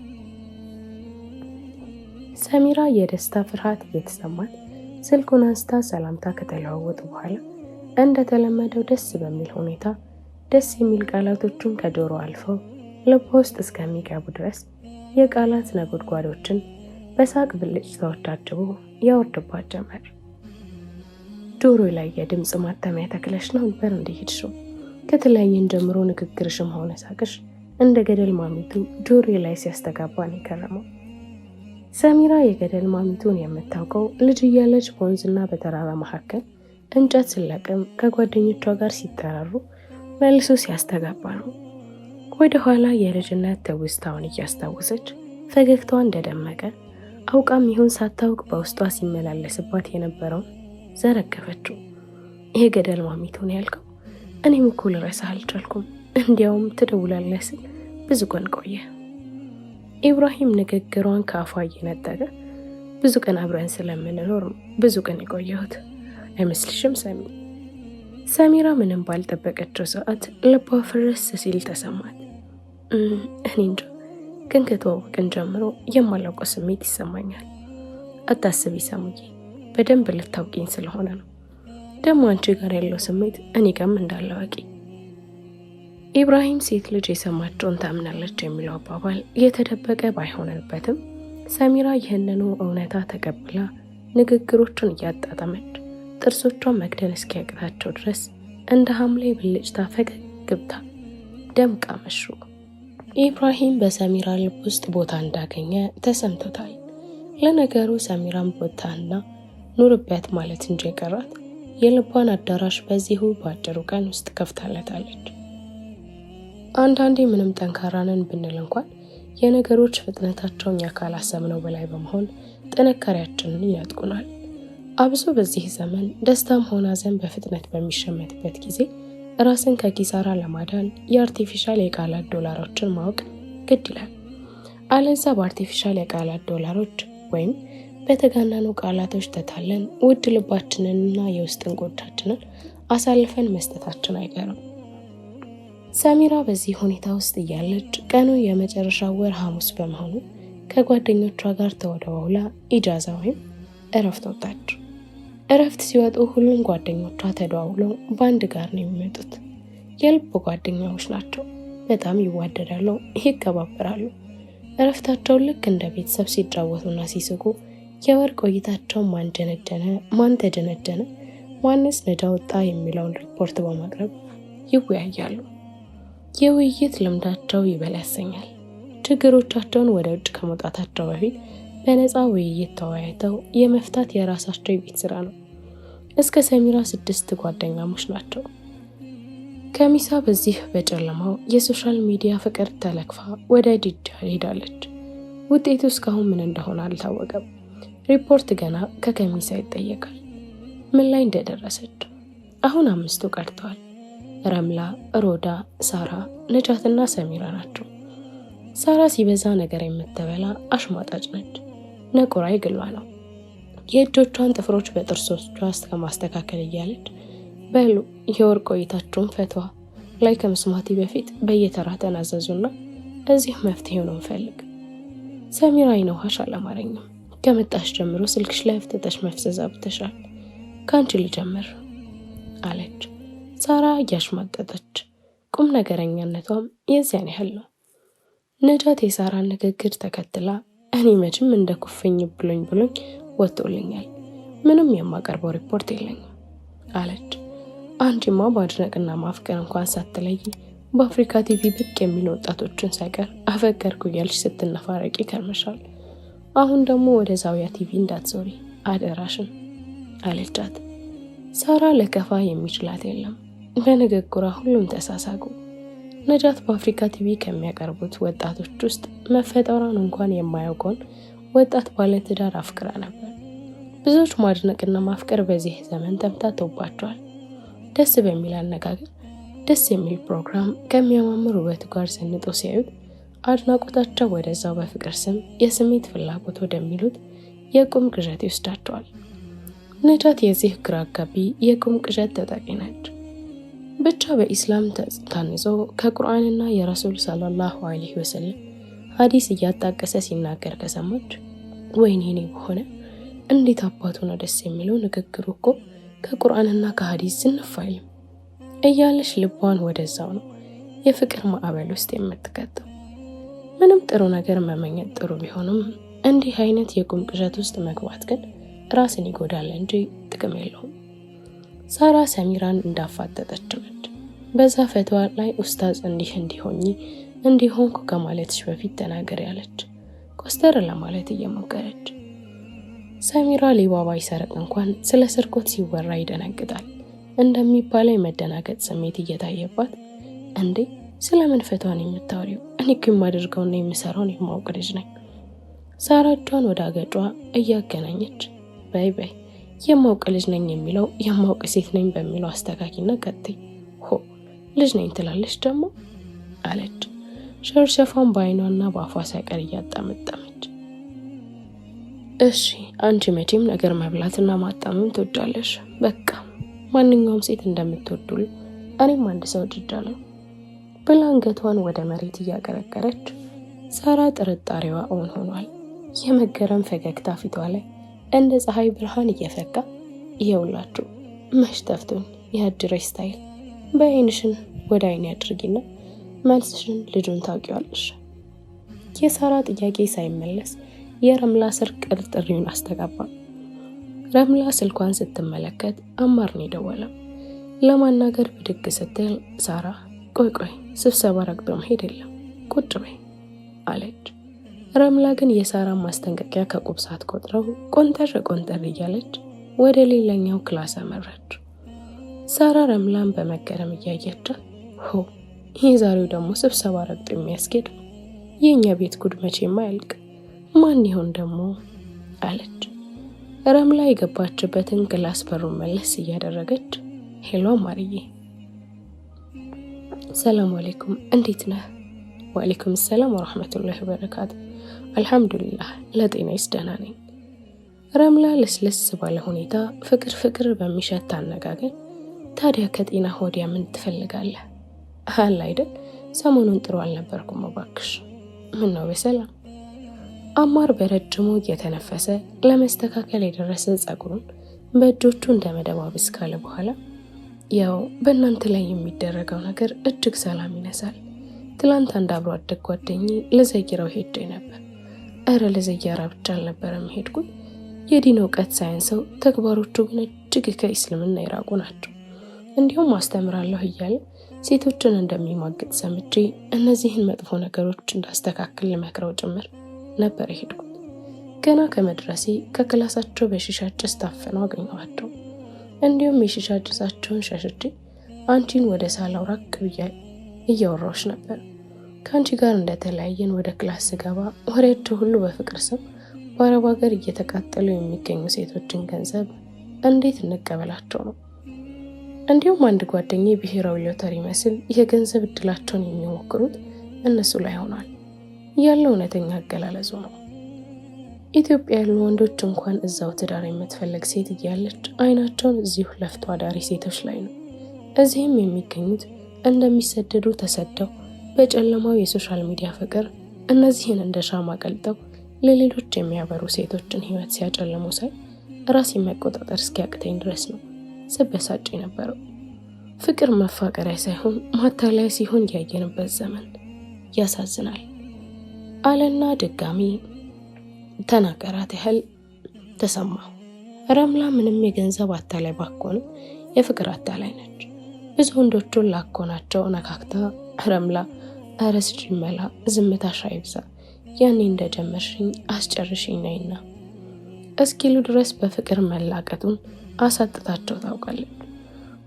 ሰሚራ የደስታ ፍርሃት እየተሰማት ስልኩን አንስታ ሰላምታ ከተለዋወጡ በኋላ እንደተለመደው ደስ በሚል ሁኔታ ደስ የሚል ቃላቶቹን ከጆሮ አልፈው ልብ ውስጥ እስከሚገቡ ድረስ የቃላት ነጎድጓዶችን በሳቅ ብልጭታዎች አጅቦ ያወርድባት ጀመር። ጆሮ ላይ የድምፅ ማተሚያ ተክለሽ ነው ነበር እንዲሄድሽው ከተለያየን ጀምሮ ንግግርሽም ሆነ ሳቅሽ እንደ ገደል ማሚቱ ጆሮ ላይ ሲያስተጋባን የከረመው። ሰሚራ የገደል ማሚቱን የምታውቀው ልጅ እያለች በወንዝና በተራራ መካከል እንጨት ስለቅም ከጓደኞቿ ጋር ሲጠራሩ መልሶ ሲያስተጋባ ነው። ወደ ኋላ የልጅነት ትውስታውን እያስታወሰች ፈገግታዋ እንደደመቀ አውቃም ይሁን ሳታውቅ በውስጧ ሲመላለስባት የነበረውን ዘረገፈችው። ይሄ ገደል ማሚቱን ያልከው እኔም እኮ ልረሳህ አልቻልኩም፣ እንዲያውም ትደውላለህ ስል ብዙ ቀን ቆየ። ኢብራሂም ንግግሯን ከአፏ እየነጠቀ ብዙ ቀን አብረን ስለምንኖር ብዙ ቀን የቆየሁት አይመስልሽም ሰሚ? ሰሚራ ምንም ባልጠበቀችው ሰዓት ልቧ ፍርስ ሲል ተሰማት። እኔ እንጃ፣ ግን ከተዋወቅን ጀምሮ የማላውቀው ስሜት ይሰማኛል። አታስቢ ሰሙዬ፣ በደንብ ልታውቂኝ ስለሆነ ነው። ደግሞ አንቺ ጋር ያለው ስሜት እኔ ጋርም እንዳለ ወቂ። ኢብራሂም ሴት ልጅ የሰማቸውን ታምናለች የሚለው አባባል የተደበቀ ባይሆንበትም ሰሚራ ይህንኑ እውነታ ተቀብላ ንግግሮቹን እያጣጣመች ጥርሶቿን መክደን እስኪያቅታቸው ድረስ እንደ ሐምሌ ብልጭታ ፈገግ ብላ ደምቃ መሹ። ኢብራሂም በሰሚራ ልብ ውስጥ ቦታ እንዳገኘ ተሰምቶታል። ለነገሩ ሰሚራም ቦታና ኑርበት ማለት እንጂ የቀራት የልቧን አዳራሽ በዚሁ በአጭሩ ቀን ውስጥ ከፍታለታለች። አንዳንዴ ምንም ጠንካራንን ብንል እንኳን የነገሮች ፍጥነታቸው እኛ ካላሰብነው በላይ በመሆን ጥንካሬያችንን ይነጥቁናል። አብሶ በዚህ ዘመን ደስታም ሆነ ሐዘን በፍጥነት በሚሸመትበት ጊዜ ራስን ከኪሳራ ለማዳን የአርቲፊሻል የቃላት ዶላሮችን ማወቅ ግድ ይላል። አለዛ በአርቲፊሻል የቃላት ዶላሮች ወይም በተጋነኑ ቃላቶች ተታለን ውድ ልባችንንና የውስጥ እንቆቻችንን አሳልፈን መስጠታችን አይቀርም። ሰሚራ በዚህ ሁኔታ ውስጥ እያለች ቀኑ የመጨረሻው ወር ሐሙስ በመሆኑ ከጓደኞቿ ጋር ተወዳውላ ኢጃዛ ወይም እረፍት ወጣች። እረፍት ሲወጡ ሁሉም ጓደኞቿ ተደዋውለው በአንድ ጋር ነው የሚመጡት። የልብ ጓደኛዎች ናቸው። በጣም ይዋደዳሉ፣ ይከባበራሉ። እረፍታቸውን ልክ እንደ ቤተሰብ ሲጫወቱና ሲስቁ የወር ቆይታቸው ማን ጀነጀነ፣ ማን ተጀነጀነ፣ ማንስ ነጃ ወጣ የሚለውን ሪፖርት በማቅረብ ይወያያሉ። የውይይት ልምዳቸው ይበል ያሰኛል። ችግሮቻቸውን ወደ ውጭ ከመውጣታቸው በፊት በነፃ ውይይት ተወያይተው የመፍታት የራሳቸው የቤት ስራ ነው። እስከ ሰሚራ 6 ጓደኛሞች ናቸው። ከሚሳ በዚህ በጨለማው የሶሻል ሚዲያ ፍቅር ተለክፋ ወደ ጅዳ ሄዳለች። ውጤቱ እስካሁን ምን እንደሆነ አልታወቀም። ሪፖርት ገና ከከሚሳ ይጠየቃል ምን ላይ እንደደረሰች። አሁን 5ቱ ቀርተዋል። ረምላ፣ ሮዳ፣ ሳራ፣ ነጃትና ሰሚራ ናቸው። ሳራ ሲበዛ ነገር የምትበላ አሽሟጣጭ ነች። ነቁራ ይግሏ ነው። የእጆቿን ጥፍሮች በጥርሶቿ እስከ ማስተካከል እያለች በሉ የወር ቆይታችሁን ፈትዋ ላይ ከመስማቴ በፊት በየተራ ተናዘዙና እዚህ መፍትሄው ነው እንፈልግ። ሰሚራ አይነውሃሽ አላማረኝም። ከመጣሽ ጀምሮ ስልክሽ ላይ አፍጥጠሽ መፍዘዝ አብተሻል። ከአንቺ ልጀምር አለች ሳራ እያሽማጠጠች። ቁም ነገረኛነቷም የዚያን ያህል ነው። ነጃት የሳራን ንግግር ተከትላ እኔ መቼም እንደ ኩፍኝ ብሎኝ ወጥቶልኛል፣ ምንም የማቀርበው ሪፖርት የለኝም አለች። አንቺማ ማድነቅና ማፍቀር እንኳን ሳትለይ በአፍሪካ ቲቪ ብቅ የሚሉ ወጣቶችን ሳይቀር አፈቀርኩ እያልሽ ስትነፋረቂ ከርመሻል። አሁን ደግሞ ወደ ዛውያ ቲቪ እንዳትዞሪ አደራሽን አለቻት። ሳራ ለከፋ የሚችላት የለም። በንግግሯ ሁሉም ተሳሳቁ። ነጃት በአፍሪካ ቲቪ ከሚያቀርቡት ወጣቶች ውስጥ መፈጠሯን እንኳን የማያውቀውን ወጣት ባለትዳር አፍቅራ ነበር። ብዙዎች ማድነቅና ማፍቀር በዚህ ዘመን ተምታቶባቸዋል። ደስ በሚል አነጋገር፣ ደስ የሚል ፕሮግራም ከሚያማምር ውበቱ ጋር ዘንጦ ሲያዩት አድናቆታቸው ወደዛው በፍቅር ስም የስሜት ፍላጎት ወደሚሉት የቁም ቅዠት ይወስዳቸዋል። ነጃት የዚህ ግራ አጋቢ የቁም ቅዠት ተጠቂ ነች። ብቻ በኢስላም ታንጾ ከቁርአንና የረሱል ሰለላሁ ዐለይሂ ወሰለም ሐዲስ እያጣቀሰ ሲናገር ከሰማች ወይኔ እኔ በሆነ እንዴት አባቱ ነው ደስ የሚለው ንግግሩ እኮ ከቁርአንና ከሐዲስ ዝንፍ አይልም እያለች ልቧን ወደዛው ነው የፍቅር ማዕበል ውስጥ የምትከተው። ምንም ጥሩ ነገር መመኘት ጥሩ ቢሆንም እንዲህ አይነት የቁም ቅዠት ውስጥ መግባት ግን ራስን ይጎዳል እንጂ ጥቅም የለውም። ሳራ ሰሚራን እንዳፋጠጠች ነች። በዛ ፈትዋ ላይ ኡስታዝ እንዲሆንኩ ከማለትሽ በፊት ተናገር ያለች ኮስተር ለማለት እየሞከረች። ሰሚራ ሌባ ባይሰርቅ እንኳን ስለ ስርቆት ሲወራ ይደነግጣል እንደሚባለው የመደናገጥ ስሜት እየታየባት እንዴ ስለምን ፈትዋን የምታወሪው? እኔ እኮ የማደርገውና የምሰራውን የማውቅ ልጅ ነኝ። ሳራ እጇን ወደ አገጯ እያገናኘች በይ የማውቅ ልጅ ነኝ የሚለው የማውቅ ሴት ነኝ በሚለው አስተካኪና ቀጥይ። ሆ ልጅ ነኝ ትላለች ደግሞ አለች፣ ሸርሸፋን በአይኗና በአፏ ሳይቀር እያጣመጠመች። እሺ አንቺ መቼም ነገር መብላትና ማጣመም ትወዳለሽ። በቃ ማንኛውም ሴት እንደምትወዱል እኔም አንድ ሰው ወድጃለሁ ብላ አንገቷን ወደ መሬት እያቀረቀረች ሳራ ጥርጣሬዋ እውን ሆኗል። የመገረም ፈገግታ ፊቷ ላይ እንደ ፀሐይ ብርሃን እየፈካ ይኸውላችሁ መች ጠፍቶኝ የአድሬስ ስታይል በአይንሽን ወደ አይኔ አድርጊና መልስሽን ልጁን ታውቂዋለሽ። የሳራ ጥያቄ ሳይመለስ የረምላ ስልክ ጥሪውን አስተጋባ። ረምላ ስልኳን ስትመለከት አማር ነው የደወለው። ለማናገር ብድግ ስትል ሳራ ቆይ ስብሰባ ረግጦ መሄድ የለም ቁጭ በይ አለች። ረምላ ግን የሳራን ማስጠንቀቂያ ከቁብ ሳትቆጥረው ቆንጠር እያለች ወደ ሌላኛው ክላስ አመራች። ሳራ ረምላን በመገረም እያየቻት ሆ ይህ ዛሬው ደግሞ ስብሰባ ረግጦ የሚያስኬድ የኛ ቤት ጉድ መቼም አያልቅ፣ ማን ይሆን ደግሞ አለች። ረምላ የገባችበትን ክላስ በሩን መለስ እያደረገች ሄሎ ማርዬ። ሰላም አለይኩም እንዴት ነህ? ወአለይኩም ሰላም ወራህመቱላሂ ወበረካቱ። አልሐምዱሊላህ ለጤናዬስ ደህና ነኝ። ረምላ ለስለስ ባለ ሁኔታ ፍቅር በሚሸት አነጋገር ታዲያ ከጤና ሆዲያ ምን ትፈልጋለህ? አለ አይደል ሰሞኑን ጥሩ አልነበርኩም እባክሽ። ምን ነው በሰላም? አማር በረጅሙ እየተነፈሰ ለመስተካከል የደረሰ ጸጉሩን በእጆቹ እንደ መደባበስ ካለ በኋላ ያው በእናንተ ላይ የሚደረገው ነገር እጅግ ሰላም ይነሳል። ትላንት አንድ አብሮ አደግ ጓደኛዬ ለዘይራው ሄጄ ነበር። እረ ለዘያራ ብቻ አልነበረም ሄድኩት። የዲን እውቀት ሳይንሰው ተግባሮቹ ግን እጅግ ከእስልምና የራቁ ናቸው። እንዲሁም አስተምራለሁ እያለ ሴቶችን እንደሚማግጥ ሰምቼ እነዚህን መጥፎ ነገሮች እንዳስተካክል ልመክረው ጭምር ነበር የሄድኩት። ገና ከመድረሴ ከክላሳቸው በሺሻ ጭስ ታፍነው አገኘኋቸው። እንዲሁም የሺሻ ጭሳቸውን ሸሽቼ አንቺን ወደ ሳላው ራቅ ብዬ እያወራሁሽ ነበር። ከአንቺ ጋር እንደተለያየን ወደ ክላስ ስገባ ወሬያቸው ሁሉ በፍቅር ስም በአረብ ሀገር እየተቃጠሉ የሚገኙ ሴቶችን ገንዘብ እንዴት እንቀበላቸው ነው። እንዲሁም አንድ ጓደኛዬ ብሔራዊ ሎተሪ መስል የገንዘብ እድላቸውን የሚሞክሩት እነሱ ላይ ሆኗል ያለው እውነተኛ አገላለጹ ነው። ኢትዮጵያ ያሉ ወንዶች እንኳን እዛው ትዳር የምትፈልግ ሴት እያለች አይናቸውን እዚሁ ለፍቶ አዳሪ ሴቶች ላይ ነው። እዚህም የሚገኙት እንደሚሰደዱ ተሰደው በጨለማው የሶሻል ሚዲያ ፍቅር እነዚህን እንደ ሻማ ቀልጠው ለሌሎች የሚያበሩ ሴቶችን ህይወት ሲያጨልሙ ሳይ ራሴን መቆጣጠር እስኪያቅተኝ ድረስ ነው ስበሳጭ የነበረው። ፍቅር መፋቀሪያ ሳይሆን ማታለያ ሲሆን ያየንበት ዘመን ያሳዝናል አለና ድጋሚ ተናገራት ያህል ተሰማው። ረምላ ምንም የገንዘብ አታላይ ባኮንም የፍቅር አታላይ ነች። ብዙ ወንዶቹን ላኮናቸው ነካክታ ረምላ አረስጂ መላ ዝምታሽ አይብዛ፣ ያኔ እንደጀመርሽኝ አስጨርሽኝ ነይና እስኪሉ ድረስ በፍቅር መላቀጡን አሳጥታቸው ታውቃለች።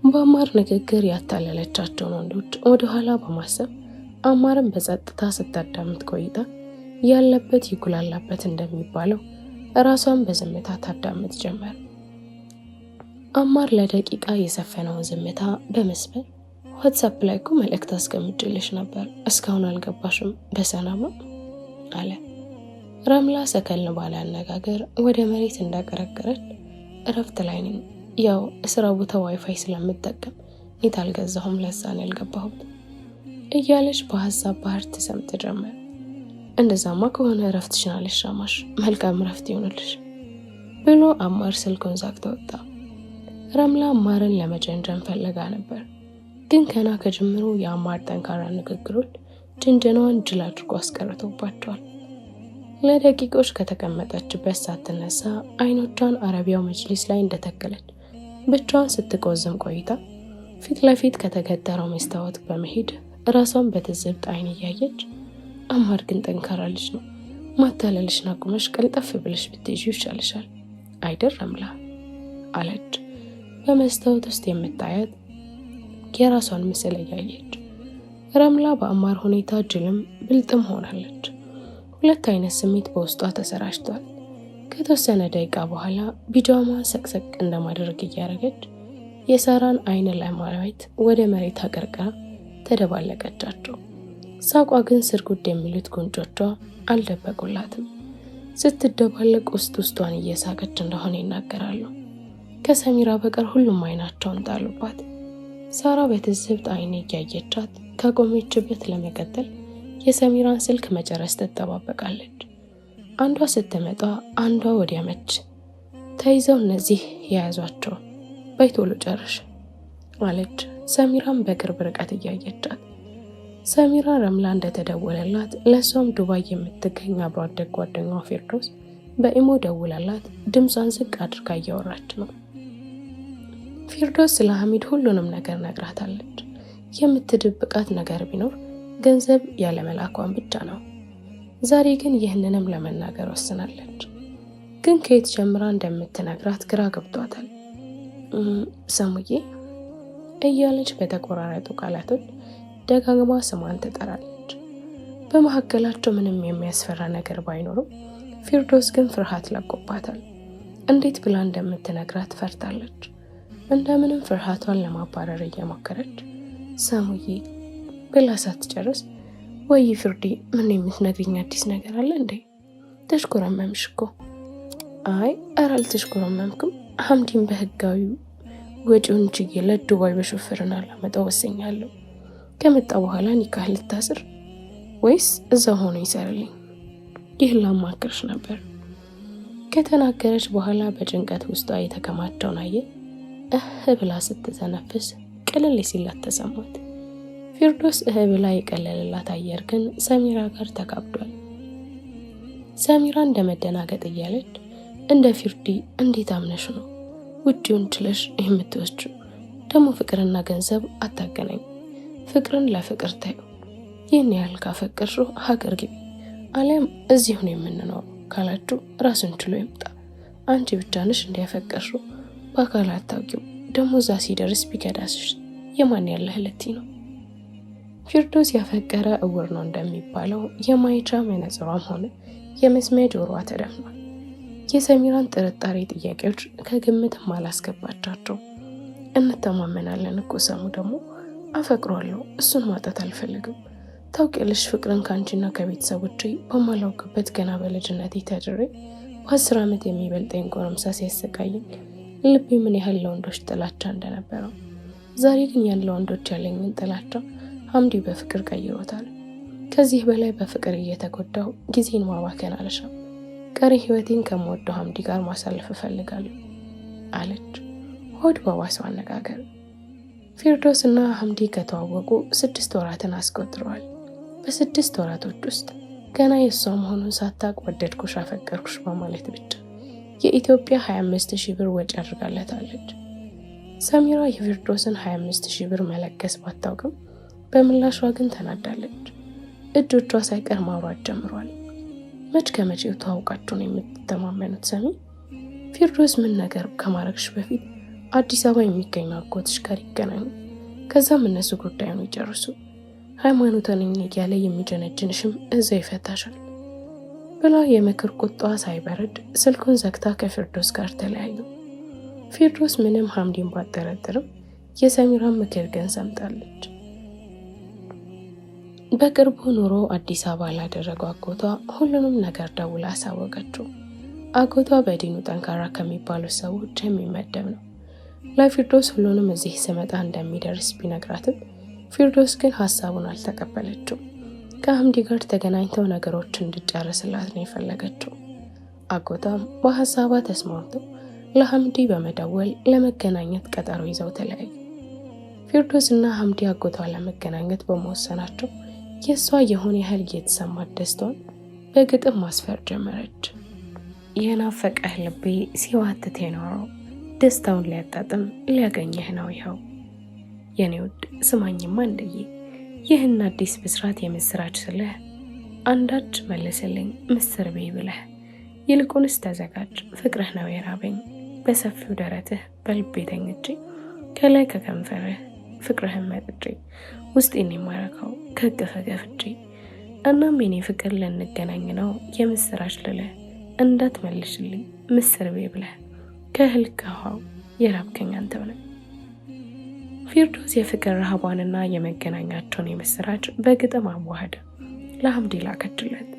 በአማር ንግግር ያታለለቻቸውን ወንዶች ወደኋላ በማሰብ አማርን በጸጥታ ስታዳምጥ ቆይታ ያለበት ይጉላላበት እንደሚባለው ራሷን በዝምታ ታዳምጥ ጀመር። አማር ለደቂቃ የሰፈነውን ዝምታ በመስበር ዋትስአፕ ላይ እኮ መልእክት አስቀምጬልሽ ነበር እስካሁን አልገባሽም በሰላም አለ። ረምላ ሰከን ባለ አነጋገር ወደ መሬት እንዳቀረቀረች እረፍት ላይ ነኝ፣ ያው እስራ ቦታ ዋይፋይ ስለምጠቀም ኔት አልገዛሁም ለዛ ነው ያልገባሁት እያለች በሀሳብ ባህር ትሰምጥ ጀመር። እንደዛማ ከሆነ እረፍትሽን አልሻማሽ፣ መልካም እረፍት ይሆንልሽ ብሎ አማር ስልኩን ዘግቶ ወጣ። ረምላ አማርን ለመጀንጀን ፈለጋ ነበር፣ ግን ገና ከጅምሩ የአማር ጠንካራ ንግግሮች ጅንጀናዋን ጅል አድርጎ አስቀርቶባቸዋል። ለደቂቆች ከተቀመጠችበት ሳትነሳ አይኖቿን አረቢያው መጅሊስ ላይ እንደተከለች ብቻዋን ስትቆዝም ቆይታ ፊት ለፊት ከተገጠረው መስታወት በመሄድ ራሷን በትዝብት አይን እያየች አማር ግን ጠንካራ ልጅ ነው፣ ማታለልሽን አቁመሽ ቀልጠፍ ብለሽ ብትይዥ ይሻልሻል አይደል ረምላ አለች። በመስታወት ውስጥ የምታያት የራሷን ምስል እያየች ረምላ በአማር ሁኔታ ጅልም ብልጥም ሆናለች። ሁለት አይነት ስሜት በውስጧ ተሰራጭቷል። ከተወሰነ ደቂቃ በኋላ ቢጃማን ሰቅሰቅ እንደማድረግ እያደረገች የሳራን አይን ለማየት ወደ መሬት አቀርቅራ ተደባለቀቻቸው። ሳቋ ግን ስርጉድ የሚሉት ጉንጮቿ አልደበቁላትም። ስትደባለቅ ውስጧን እየሳቀች እንደሆነ ይናገራሉ። ከሰሚራ በቀር ሁሉም አይናቸውን ጣሉባት። ሳራ በትዝብት አይን እያየቻት ከቆመችበት ለመቀጠል የሰሚራን ስልክ መጨረስ ትጠባበቃለች። አንዷ ስትመጣ አንዷ ወዲያ መች ተይዘው እነዚህ የያዟቸው በይቶሎ ጨርሽ አለች። ሰሚራን በቅርብ ርቀት እያየቻት። ሰሚራ ረምላ እንደተደወለላት ለሷም ዱባይ የምትገኝ አብሮ አደግ ጓደኛዋ ፊርዶስ በኢሞ ደውላላት ድምጿን ዝቅ አድርጋ እያወራች ነው። ፊርዶስ ስለ ሐሚድ ሁሉንም ነገር ነግራታለች። የምትደብቃት ነገር ቢኖር ገንዘብ ያለመላኳን ብቻ ነው። ዛሬ ግን ይህንንም ለመናገር ወስናለች። ግን ከየት ጀምራ እንደምትነግራት ግራ ገብቷታል። ሰሙዬ እያለች በተቆራረጡ ቃላቶች ደጋግማ ስሟን ትጠራለች። በመካከላቸው ምንም የሚያስፈራ ነገር ባይኖርም ፊርዶስ ግን ፍርሃት ለቆባታል። እንዴት ብላ እንደምትነግራት ፈርታለች። እንደምንም ፍርሃቷን ለማባረር እየሞከረች ሰሙዬ ብላ ሳትጨርስ ወይ ፍርዲ ምን የምትነግሪኝ አዲስ ነገር አለ እንዴ? ተሽኮረመምሽ እኮ። አይ ኧረ አልተሽኮረመምኩም። ሐምዲን በህጋዊ ወጪውን ችዬ ለዱባይ በሹፍርና ላመጣው ወሰኛለሁ። ከመጣ በኋላ ኒካህ ልታስር ወይስ እዛው ሆኖ ይሰርልኝ? ይህን ላማክርሽ ነበር። ከተናገረች በኋላ በጭንቀት ውስጧ የተከማቸውን አየ። ብላ ስትተነፍስ ቅልል ሲላት ተሰማት። ፊርዶስ ብላ የቀለለላት አየር ግን ሰሚራ ጋር ተጋብዷል። ሰሚራ እንደመደናገጥ እያለች እንደ ፊርዲ እንዴት አምነሽ ነው ውጪውን ችለሽ የምትወስጂው? ደግሞ ፍቅርና ገንዘብ አታገናኝ። ፍቅርን ለፍቅር ታዩ። ይህን ያህል ካፈቀርሽው ሀገር ግቢ አሊያም እዚሁ ነው የምንኖረው ካላችሁ ራሱን ችሎ ይምጣ። አንቺ ብቻ ነሽ እንዲያፈቀርሽው በአካል አታውቂው። ደግሞ እዛ ሲደርስ ቢከዳስሽ የማን ያለህ ልትይ ነው? ፊርዶስ ያፈቀረ እውር ነው እንደሚባለው የማይቻ መነጽሯም ሆነ የመስሚያ ጆሮዋ ተደፍኗል። የሰሚራን ጥርጣሬ ጥያቄዎች ከግምትም አላስገባቻቸው። እንተማመናለን እኮ ሰሙ ደግሞ አፈቅሯለሁ፣ እሱን ማጣት አልፈልግም። ታውቂያለሽ ፍቅርን ከአንቺና ከቤተሰቦቼ በማላውቅበት ገና በልጅነቴ ተድሬ በ10 ዓመት የሚበልጠኝ ጎረምሳ ሲያሰቃየኝ ልቤ ምን ያህል ለወንዶች ጥላቻ እንደነበረው። ዛሬ ግን ያን ለወንዶች ያለኝን ጥላቻ ሐምዲ በፍቅር ቀይሮታል። ከዚህ በላይ በፍቅር እየተጎዳው ጊዜን ማባከን አልሻም። ቀሪ ህይወቴን ከምወደው ሐምዲ ጋር ማሳለፍ እፈልጋለሁ አለች ሆድ በባሰው አነጋገር። ፊርዶስ እና ሐምዲ ከተዋወቁ 6 ወራትን አስቆጥረዋል። በ6 ወራቶች ውስጥ ገና የሷ መሆኑን ሳታቅ ወደድኩሽ፣ አፈቀርኩሽ በማለት ብቻ የኢትዮጵያ 25,000 ብር ወጪ አድርጋለታለች። ሰሚራ የፊርዶስን 25,000 ብር መለገስ ባታውቅም በምላሿ ግን ተናዳለች። እጆቿ ሳይቀር ማውራት ጀምሯል። መች ከመቼው ተዋውቃችሁ ነው የምትተማመኑት? ሰሚ ፊርዶስ ምን ነገር ከማድረግሽ በፊት አዲስ አበባ የሚገኙ አጎትሽ ጋር ይገናኙ። ከዛም እነሱ ጉዳዩን ይጨርሱ። ሃይማኖትን እያለ የሚጀነጅንሽም እዛ ይፈታሻል ብላ የምክር ቁጣዋ ሳይበርድ ስልኩን ዘግታ ከፊርዶስ ጋር ተለያዩ። ፊርዶስ ምንም ሐምዲን ባጠረጥርም የሰሚራን ምክር ግን ሰምታለች። በቅርቡ ኑሮ አዲስ አበባ ላደረገው አጎቷ ሁሉንም ነገር ደውላ አሳወቀችው። አጎቷ በዲኑ ጠንካራ ከሚባሉት ሰዎች የሚመደብ ነው። ለፊርዶስ ሁሉንም እዚህ ስመጣ እንደሚደርስ ቢነግራትም ፊርዶስ ግን ሀሳቡን አልተቀበለችው። ከሐምዲ ጋር ተገናኝተው ነገሮች እንዲጨርስላት ነው የፈለገችው። አጎቷም በሀሳቧ ተስማምቶ ለሐምዲ በመደወል ለመገናኘት ቀጠሮ ይዘው ተለያዩ። ፊርዶስ እና ሐምዲ አጎቷ ለመገናኘት በመወሰናቸው የሷ የሆነ ያህል እየተሰማት ደስታውን በግጥም ማስፈር ጀመረች። የናፈቀህ ልቤ ሲዋትት የኖረው ደስታውን ሊያጣጥም ሊያገኘህ ነው ይኸው። የኔ ውድ ስማኝማ እንደዬ ይህን አዲስ ብስራት የምስራች ስልህ አንዳች መልስልኝ ምስር ቤ ብለህ ይልቁንስ ተዘጋጅ ፍቅርህ ነው የራበኝ በሰፊው ደረትህ በልቤ ተኝቼ ከላይ ከከንፈርህ ፍቅርህን መጥጬ ውስጤን የማረካው ከቅፈ ገፍቼ እናም የኔ ፍቅር ልንገናኝ ነው የምስራች ልልህ እንዳትመልሽልኝ ምስር ቤ ብለህ ከእህል ከውሃው የራብከኝ አንተው ነህ። ፊርዶስ የፍቅር ረሃቧንና የመገናኛቸውን የምስራች በግጥም አዋህደ ለሐምዲ ላከችለት።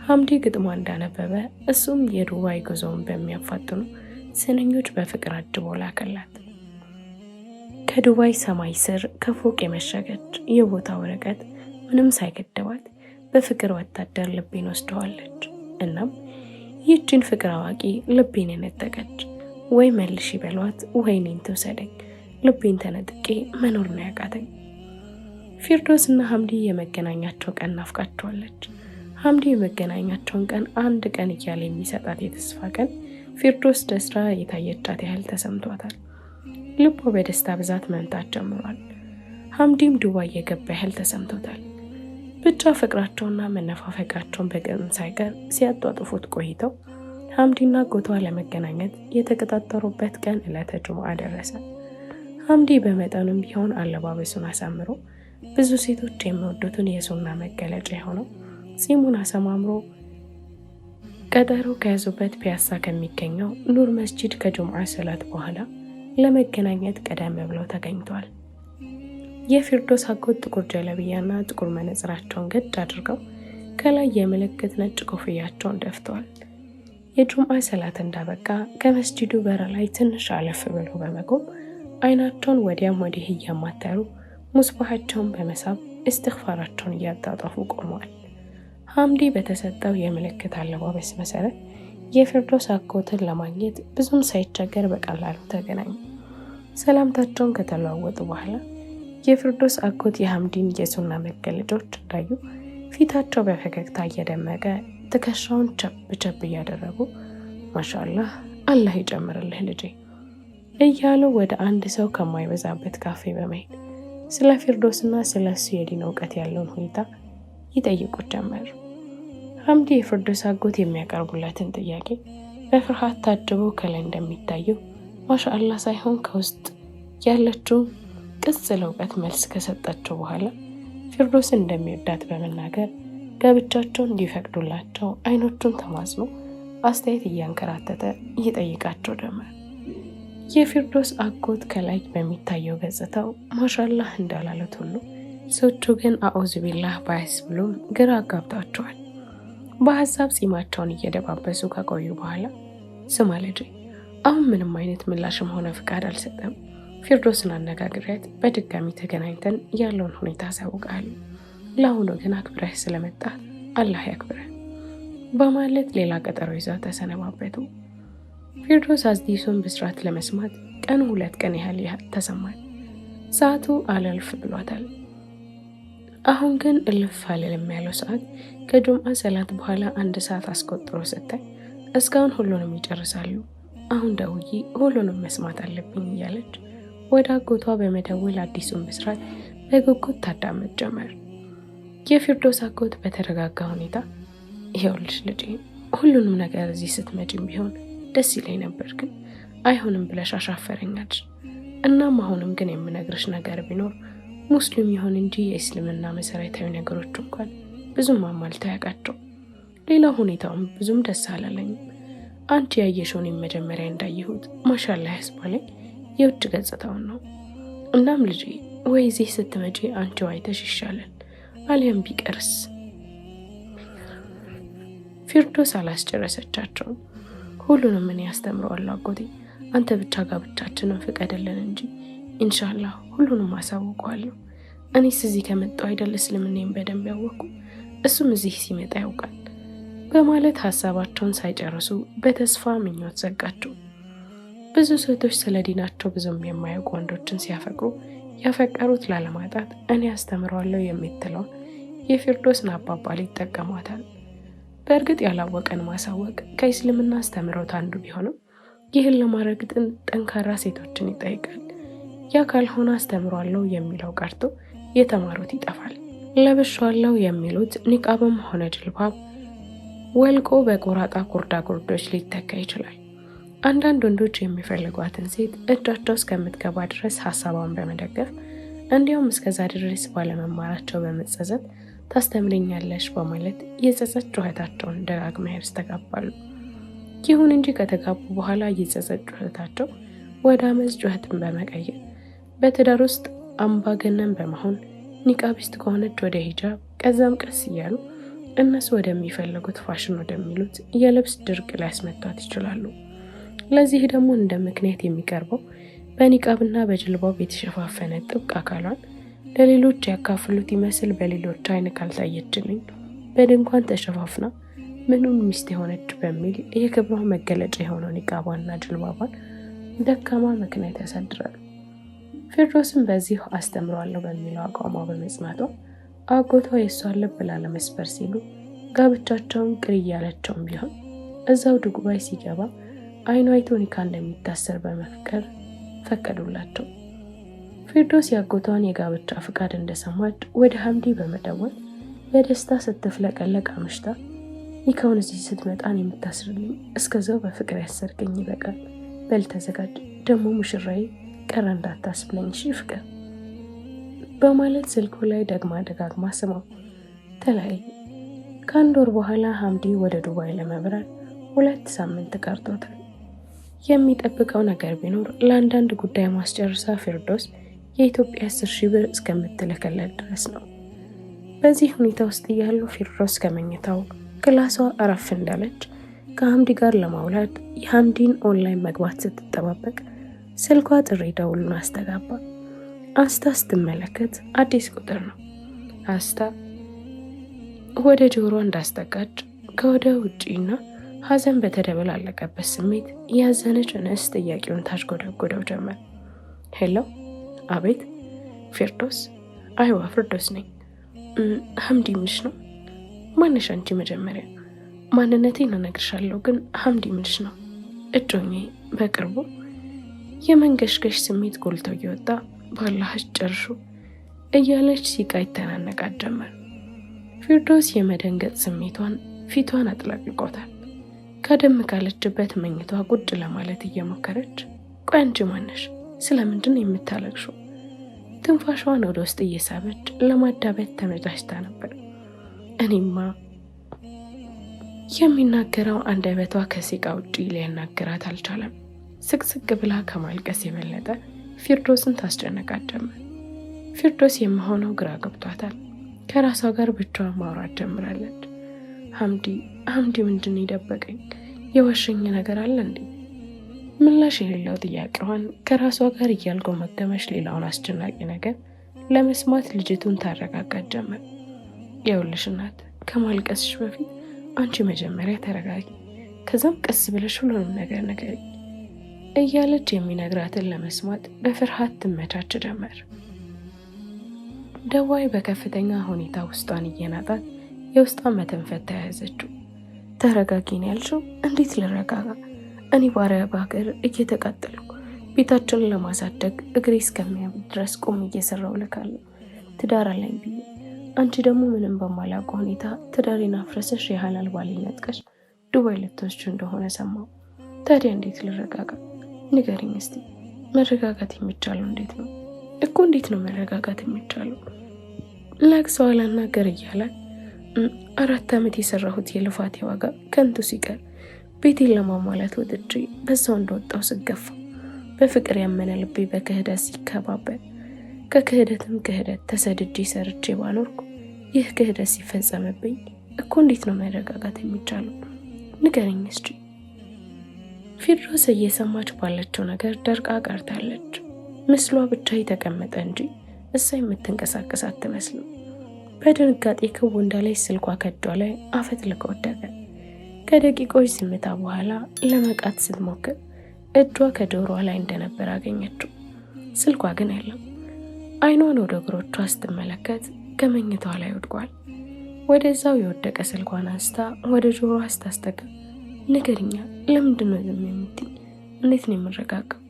ሐምዲ ግጥሟ እንዳነበበ እሱም የዱባይ ጉዞውን በሚያፋጥኑ ስንኞች በፍቅር አጅቦ ላከላት። ከዱባይ ሰማይ ስር ከፎቅ የመሸገች የቦታው ርቀት ምንም ሳይገደባት በፍቅር ወታደር ልቤን ወስደዋለች። እናም ይህችን ፍቅር አዋቂ ልቤን የነጠቀች ወይ መልሽ ይበሏት ወይ እኔን ትውሰደኝ፣ ልቤን ተነጥቄ መኖር ነው ያቃተኝ። ፊርዶስና ሐምዲ የመገናኛቸው ቀን ናፍቃቸዋለች። ሐምዲ የመገናኛቸውን ቀን አንድ ቀን እያለ የሚሰጣት የተስፋ ቀን ፊርዶስ ደስታ የታየቻት ያህል ተሰምቷታል። ልቧ በደስታ ብዛት መምታት ጀምሯል። ሐምዲም ዱባይ የገባ ያህል ተሰምቶታል። ብቻ ፍቅራቸውና መነፋፈቃቸውን በቀን ሳይቀር ሲያጧጥፉት ቆይተው ሐምዲና አጎቷ ለመገናኘት የተቀጣጠሩበት ቀን ዕለተ ጁምዓ ደረሰ። ሐምዲ በመጠኑም ቢሆን አለባበሱን አሳምሮ ብዙ ሴቶች የሚወዱትን የሱና መገለጫ የሆነው ጺሙን አሰማምሮ ቀጠሮ ከያዙበት ፒያሳ ከሚገኘው ኑር መስጂድ ከጁምዓ ሰላት በኋላ ለመገናኘት ቀደም ብለው ተገኝተዋል። የፊርዶስ አጎት ጥቁር ጀለብያና ጥቁር መነጽራቸውን ገድ አድርገው ከላይ የምልክት ነጭ ኮፍያቸውን ደፍተዋል። የጁምዓ ሰላት እንዳበቃ ከመስጂዱ በር ላይ ትንሽ አለፍ ብለው በመቆም አይናቸውን ወዲያም ወዲህ እያማተሩ ሙስባሃቸውን በመሳብ እስትግፋራቸውን እያጣጣፉ ቆመዋል። ሐምዲ በተሰጠው የምልክት አለባበስ መሰረት የፊርዶስ አጎትን ለማግኘት ብዙም ሳይቸገር በቀላሉ ተገናኙ። ሰላምታቸውን ከተለዋወጡ በኋላ የፊርዶስ አጎት የሐምዲን የሱና መገለጫዎች እንዳዩ ፊታቸው በፈገግታ እየደመቀ ትከሻውን ቸብ እያደረጉ ማሻአላህ አላህ ይጨምርልህ ልጄ እያሉ ወደ አንድ ሰው ከማይበዛበት ካፌ በመሄድ ስለ ፊርዶስና ስለ እሱ የዲን እውቀት ያለውን ሁኔታ ይጠይቁት ጀመር። ሐምዲ የፊርዶስ አጎት የሚያቀርቡለትን ጥያቄ በፍርሃት ታጅቦ ከላይ እንደሚታየው ማሻአላህ ሳይሆን ከውስጥ ያለችው ቅጽል እውቀት መልስ ከሰጣቸው በኋላ ፊርዶስን እንደሚወዳት በመናገር ጋብቻቸውን እንዲፈቅዱላቸው አይኖቹን ተማጽኖ አስተያየት እያንከራተተ ይጠይቃቸው ጀመር። የፊርዶስ አጎት ከላይ በሚታየው ገጽታው ማሻአላህ እንዳላለት ሁሉ ሰዎቹ ግን አዑዙ ቢላህ ባያስብሉም ግራ አጋብቷቸዋል። በሀሳብ ጺማቸውን እየደባበሱ ከቆዩ በኋላ ስማ ልጄ፣ አሁን ምንም አይነት ምላሽም ሆነ ፍቃድ አልሰጠም። ፊርዶስን አነጋግሪያት በድጋሚ ተገናኝተን ያለውን ሁኔታ አሳውቃለሁ። ለአሁኑ ግን አክብረህ ስለመጣ አላህ ያክብረህ በማለት ሌላ ቀጠሮ ይዘው ተሰነባበቱ። ፊርዶስ አዲሱን ብስራት ለመስማት ቀኑ 2 ቀን ያህል ተሰማል። ሰዓቱ አለልፍ ብሏታል። አሁን ግን እልፍ አልልም ያለው ሰዓት ከጁምዓ ሰላት በኋላ 1 ሰዓት አስቆጥሮ ስታይ እስካሁን ሁሉንም ይጨርሳሉ፣ አሁን ደውዬ ሁሉንም መስማት አለብኝ እያለች ወደ አጎቷ በመደወል አዲሱን ብስራት በጉጉት ታዳምጥ ጀመር። የፊርዶስ አጎት በተረጋጋ ሁኔታ ይኸውልሽ ልጄ፣ ሁሉንም ነገር እዚህ ስትመጪም ቢሆን ደስ ይለኝ ነበር፣ ግን አይሆንም ብለሽ አሻፈረኛል። እናም አሁንም ግን የምነግርሽ ነገር ቢኖር ሙስሊም ይሆን እንጂ የእስልምና መሰረታዊ ነገሮች እንኳን ብዙም አሟልተው ያውቃቸው። ሌላ ሁኔታውም ብዙም ደስ አላለኝም። አንቺ ያየሽውን መጀመሪያ እንዳየሁት ማሻአላህ ያስባለኝ የውጭ ገጽታውን ነው። እናም ልጄ ወይ እዚህ ስትመጪ አንቺው አይተሽ ይሻላል፣ አሊያም ቢቀርስ። ፊርዶስ አላስጨረሰቻቸውም። ሁሉንም እኔ ያስተምረዋለሁ አጎቴ፣ አንተ ብቻ ጋብቻችንን ፍቀድልን እንጂ ኢንሻአላህ ሁሉንም አሳውቀዋለሁ። እኔስ እዚህ ከመጣሁ አይደል እስልምናን በደንብ ያወቅኩ፣ እሱም እዚህ ሲመጣ ያውቃል በማለት ሀሳባቸውን ሳይጨርሱ በተስፋ ምኞት ዘጋቸው። ብዙ ሴቶች ስለ ዲናቸው ብዙም የማያውቁ ወንዶችን ሲያፈቅሩ ያፈቀሩት ላለማጣት እኔ አስተምረዋለሁ የምትለውን የፊርዶስን አባባል ይጠቀሟታል። በእርግጥ ያላወቀን ማሳወቅ ከእስልምና አስተምሮት አንዱ ቢሆንም ይህን ለማድረግ ግን ጠንካራ ሴቶችን ይጠይቃል። ያ ካልሆነ አስተምረዋለሁ የሚለው ቀርቶ የተማሩት ይጠፋል። ለብሻለሁ የሚሉት ኒቃብም ሆነ ጅልባብ ወልቆ በቆራጣ ኩርዳ ኩርዶች ሊተካ ይችላል። አንዳንድ ወንዶች የሚፈልጓትን ሴት እጃቸው እስከምትገባ ድረስ ሀሳቧን በመደገፍ እንዲያውም እስከዛ ድረስ ባለመማራቸው በመጸጸት ታስተምረኛለሽ በማለት የጸጸት ጩኸታቸውን ደጋግመው ያስተጋባሉ። ይሁን እንጂ ከተጋቡ በኋላ የጸጸት ጩኸታቸው ወደ አመጽ ጩኸትን በመቀየር በትዳር ውስጥ አምባገነን በመሆን ኒቃቢስት ከሆነች ወደ ሂጃብ ከዛም ቀስ እያሉ እነሱ ወደሚፈልጉት ፋሽን ወደሚሉት የልብስ ድርቅ ሊያስመቷት ይችላሉ። ለዚህ ደግሞ እንደ ምክንያት የሚቀርበው በኒቃብና በጅልባብ የተሸፋፈነ ጥብቅ አካሏን ለሌሎች ያካፍሉት ይመስል በሌሎች አይን ካልታየችልኝ በድንኳን ተሸፋፍና ምኑን ሚስት የሆነች በሚል የክብሯ መገለጫ የሆነው ኒቃቧና ጅልባቧን ደካማ ምክንያት ያሳድራሉ። ፊርዶስም በዚሁ አስተምሯለሁ በሚለው አቋሟ በመጽናቷ አጎቷ የእሷን ልብ ላለመስበር ሲሉ ጋብቻቸውን ቅር እያለቸውም ቢሆን እዛው ዱባይ ሲገባ አይኑ አይቶ ኒካ እንደሚታሰር በመፍቀር ፈቀዱላቸው። ፊርዶስ ያጎቷን የጋብቻ ፍቃድ እንደሰማች ወደ ሐምዲ በመደወል በደስታ ስትፍለቀለቅ አምሽታ ኒካውን እዚህ ስትመጣን የምታስርልኝ እስከዛው በፍቅር ያሰርገኝ ይበቃል፣ በል ተዘጋጅ፣ ደግሞ ሙሽራዬ ቀረ እንዳታስብለኝ እሺ ፍቅር በማለት ስልኩ ላይ ደጋግማ ስማው ተለያዩ። ከአንድ ወር በኋላ ሐምዲ ወደ ዱባይ ለመብረር 2 ሳምንት ቀርቶታል። የሚጠብቀው ነገር ቢኖር ለአንዳንድ ጉዳይ ማስጨርሳ ፊርዶስ የኢትዮጵያ 10,000 ብር እስከምትልክለት ድረስ ነው። በዚህ ሁኔታ ውስጥ እያሉ ፊርዶስ ከመኝታው ክላሷ አረፍ እንዳለች ከሐምዲ ጋር ለማውላት የሐምዲን ኦንላይን መግባት ስትጠባበቅ ስልኳ ጥሪ ደውሉን አስተጋባ። አንስታ ስትመለከት አዲስ ቁጥር ነው። አንስታ ወደ ጆሮ እንዳስጠጋች ከወደ ውጪና ሐዘን በተደበላለቀበት ስሜት ያዘነች እንስት ጥያቄውን ታሽጎደጎደው ጀመር። ሄሎ፣ አቤት። ፊርዶስ? አይዋ ፊርዶስ ነኝ። ሐምዲ ምንሽ ነው? ማንሽ አንቺ? መጀመሪያ ማንነቴን እነግርሻለሁ፣ ግን ሐምዲ ምንሽ ነው? እጮኜ በቅርቡ። የመንገሽገሽ ስሜት ጎልቶ እየወጣ ባላህሽ ጨርሹ እያለች ሲቃ ይተናነቃት ጀመር። ፊርዶስ የመደንገጥ ስሜቷን ፊቷን አጥለቅልቆታል። ከደም ካለችበት መኝቷ ቁጭ ለማለት እየሞከረች ቆይ አንቺ ማነሽ? ስለምንድን የምታለቅሽው? ትንፋሿን ወደ ውስጥ እየሳበች ለማዳበት ተመቻችታ ነበር። እኔማ የሚናገረው አንደበቷ ከሲቃ ውጪ ሊያናግራት አልቻለም። ስቅስቅ ብላ ከማልቀስ የበለጠ ፊርዶስን ታስጨነቃት ጀመር። ፊርዶስ የመሆነው ግራ ገብቷታል። ከራሷ ጋር ብቻዋን ማውራት ጀምራለች። ሐምዲ ምንድን ይደበቀኝ? የዋሸኝ ነገር አለ እንዴ? ምላሽ የሌለው ጥያቄዋን ከራሷ ጋር እያልጎመገመች ሌላውን አስጨናቂ ነገር ለመስማት ልጅቱን ታረጋጋት ጀመር። ይኸውልሽ እናት፣ ከማልቀስሽ በፊት አንቺ መጀመሪያ ተረጋጊ፣ ከዛም ቀስ ብለሽ ሁሉንም ነገር ንገሪኝ እያለች የሚነግራትን ለመስማት በፍርሃት ትመቻች ጀመር። ደዋይ በከፍተኛ ሁኔታ ውስጧን እየናጣት የውስጧን መተንፈት ተያያዘችው። ተረጋጊ ነው ያልሽው? እንዴት ልረጋጋ? እኔ በአረብ ሀገር እየተቃጠልኩ ቤታችንን ለማሳደግ እግሬ እስከሚያብጥ ድረስ ቆም እየሰራው ልካለሁ ትዳር አለኝ ብዬ፣ አንቺ ደግሞ ምንም በማላውቀው ሁኔታ ትዳሬን አፍረሰሽ የሐላል ባሌን ነጥቀሽ ዱባይ ልትወስጂው እንደሆነ ሰማሁ። ታዲያ እንዴት ልረጋጋ? ንገሪኝ እስቲ። መረጋጋት የሚቻለው እንዴት ነው እኮ? እንዴት ነው መረጋጋት የሚቻለው? ላክሰው አላናገር እያላት 4 ዓመት የሰራሁት የልፋቴ ዋጋ ከንቱ ሲቀር ቤቴን ለማሟላት ወጥቼ በዛው እንደወጣው ስገፋ በፍቅር ያመነ ልቤ በክህደት ሲከባበል ከክህደትም ክህደት ተሰድጄ ሰርቼ ባኖርኩ ይህ ክህደት ሲፈጸምብኝ እኮ እንዴት ነው መረጋጋት የሚቻለው? ንገረኝ እስቲ። ፊርዶስ እየሰማች ባለችው ነገር ደርቃ ቀርታለች። ምስሏ ብቻ የተቀመጠ እንጂ እሷ የምትንቀሳቀስ አትመስልም። በድንጋጤ ክው እንዳለች ስልኳ ከእጇ ላይ አፈትልቆ ወደቀ። ከደቂቆች ዝምታ በኋላ ለመቃት ስትሞክር እጇ ከጆሮዋ ላይ እንደነበር አገኘችው። ስልኳ ግን የለም። አይኗን ወደ እግሮቿ ስትመለከት ከመኝታዋ ላይ ወድቋል። ወደዛው የወደቀ ስልኳን አንስታ ወደ ጆሮዋ ስታስጠጋ ንገሪኛ፣ ለምንድን ነው ዝም የምትይኝ? እንዴት ነው የምረጋጋው?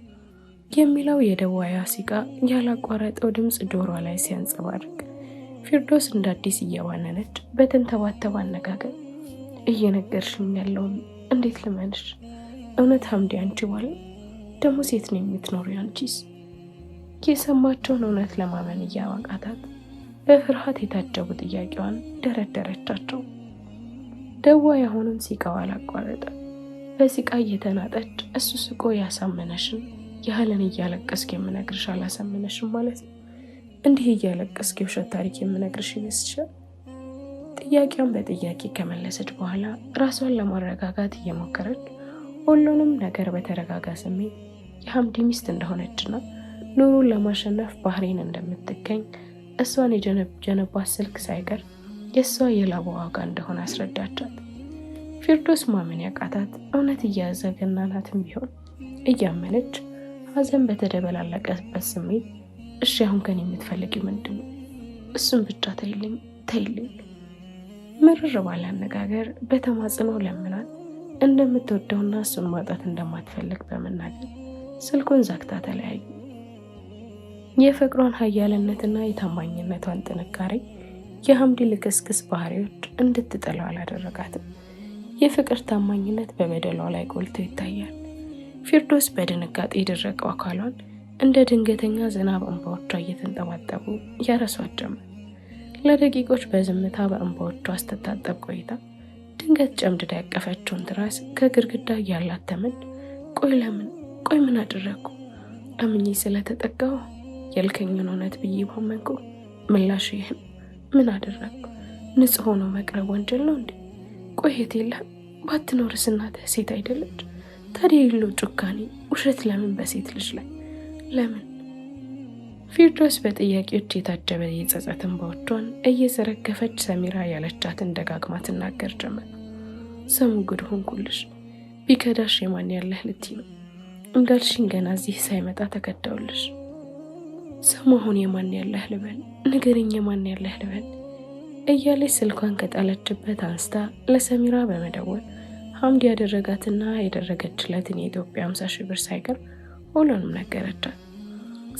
የሚለው የደዋያ ሲቃ ያላቋረጠው ድምፅ ጆሮዋ ላይ ሲያንጸባርቅ ፊርዶስ እንደ አዲስ እየዋነነች በተንተባተባ አነጋገር እየነገርሽኝ ያለውን እንዴት ልመንሽ? እውነት ሐምዲ አንቺ ባለ ደግሞ ሴት ነው የምትኖሪው? አንቺስ? የሰማቸውን እውነት ለማመን እያዋቃታት በፍርሃት የታጀቡ ጥያቄዋን ደረደረቻቸው። ደዋይ አሁንም ሲቃው አላቋረጠ። በሲቃ እየተናጠች እሱ ስቆ ያሳመነሽን ያህልን እያለቀስክ የምነግርሽ አላሳመነሽም ማለት ነው? እንዲህ እያለቀስክ የውሸት ታሪክ የምነግርሽ ይመስልሻል? ጥያቄውን በጥያቄ ከመለሰች በኋላ ራሷን ለማረጋጋት እየሞከረች ሁሉንም ነገር በተረጋጋ ስሜት የሐምዲ ሚስት እንደሆነችና ኑሩን ለማሸነፍ ባህሬን እንደምትገኝ እሷን የጀነባት ስልክ ሳይቀር የእሷ የላቧ ዋጋ እንደሆነ አስረዳቻት። ፊርዶስ ማመን ያቃታት እውነት እያዘገናናትም ቢሆን እያመነች ሐዘን በተደበላለቀበት ስሜት እሺ አሁን ከኔ የምትፈልጊው ምንድን ነው? እሱም ብቻ ተይልኝ ምርር ባለ አነጋገር በተማጽኖ ለምናት እንደምትወደውና እሱን ማጣት እንደማትፈልግ በመናገር ስልኩን ዘግታ ተለያዩ። የፍቅሯን ኃያልነትና የታማኝነቷን ጥንካሬ የሐምዲ ልክስክስ ባህሪዎች እንድትጠላው አላደረጋትም። የፍቅር ታማኝነት በበደሏ ላይ ጎልቶ ይታያል። ፊርዶስ በድንጋጤ የደረቀው አካሏን እንደ ድንገተኛ ዝናብ እንባዎቿ እየተንጠባጠቡ ያረሷት ጀመር። ለደቂቆች በዝምታ በእንባዎቿ ስትታጠብ ቆይታ ድንገት ጨምድዳ ያቀፈችውን ትራስ ከግድግዳ እያላተመች ቆይ ምን አደረግኩ? አምኜ ስለተጠጋው ያልከኝን እውነት ብዬ ባመንኩ ምላሽ ይህን ምን አደረግኩ? ንጹሕ ሆኖ መቅረብ ወንጀል ነው እንዴ? ቆየት የለህም ባትኖርስ እናትህ ሴት አይደለች? ታዲያ የለው ጭካኔ ውሸት ለምን በሴት ልጅ ላይ ለምን? ፊርዶስ በጥያቄዎች የታጀበ የጸጸት እንባዎቿን እየዘረገፈች ሰሚራ ያለቻትን ደጋግማ ትናገር ጀመር። ሰሙ ጉድ ሆንኩልሽ። ቢከዳሽ የማን ያለህ ልትይ ነው? እንዳልሽኝ ገና እዚህ ሳይመጣ ተከዳውልሽ። ሰሙ አሁን የማን ያለህ ልበል? ንገረኝ የማን ያለህ ልበል? እያለች ስልኳን ከጣለችበት አንስታ ለሰሚራ በመደወል ሐምዲ ያደረጋትና የደረገችለትን የኢትዮጵያ 50 ሺህ ብር ሳይቀር ሁሉንም ነገረቻት።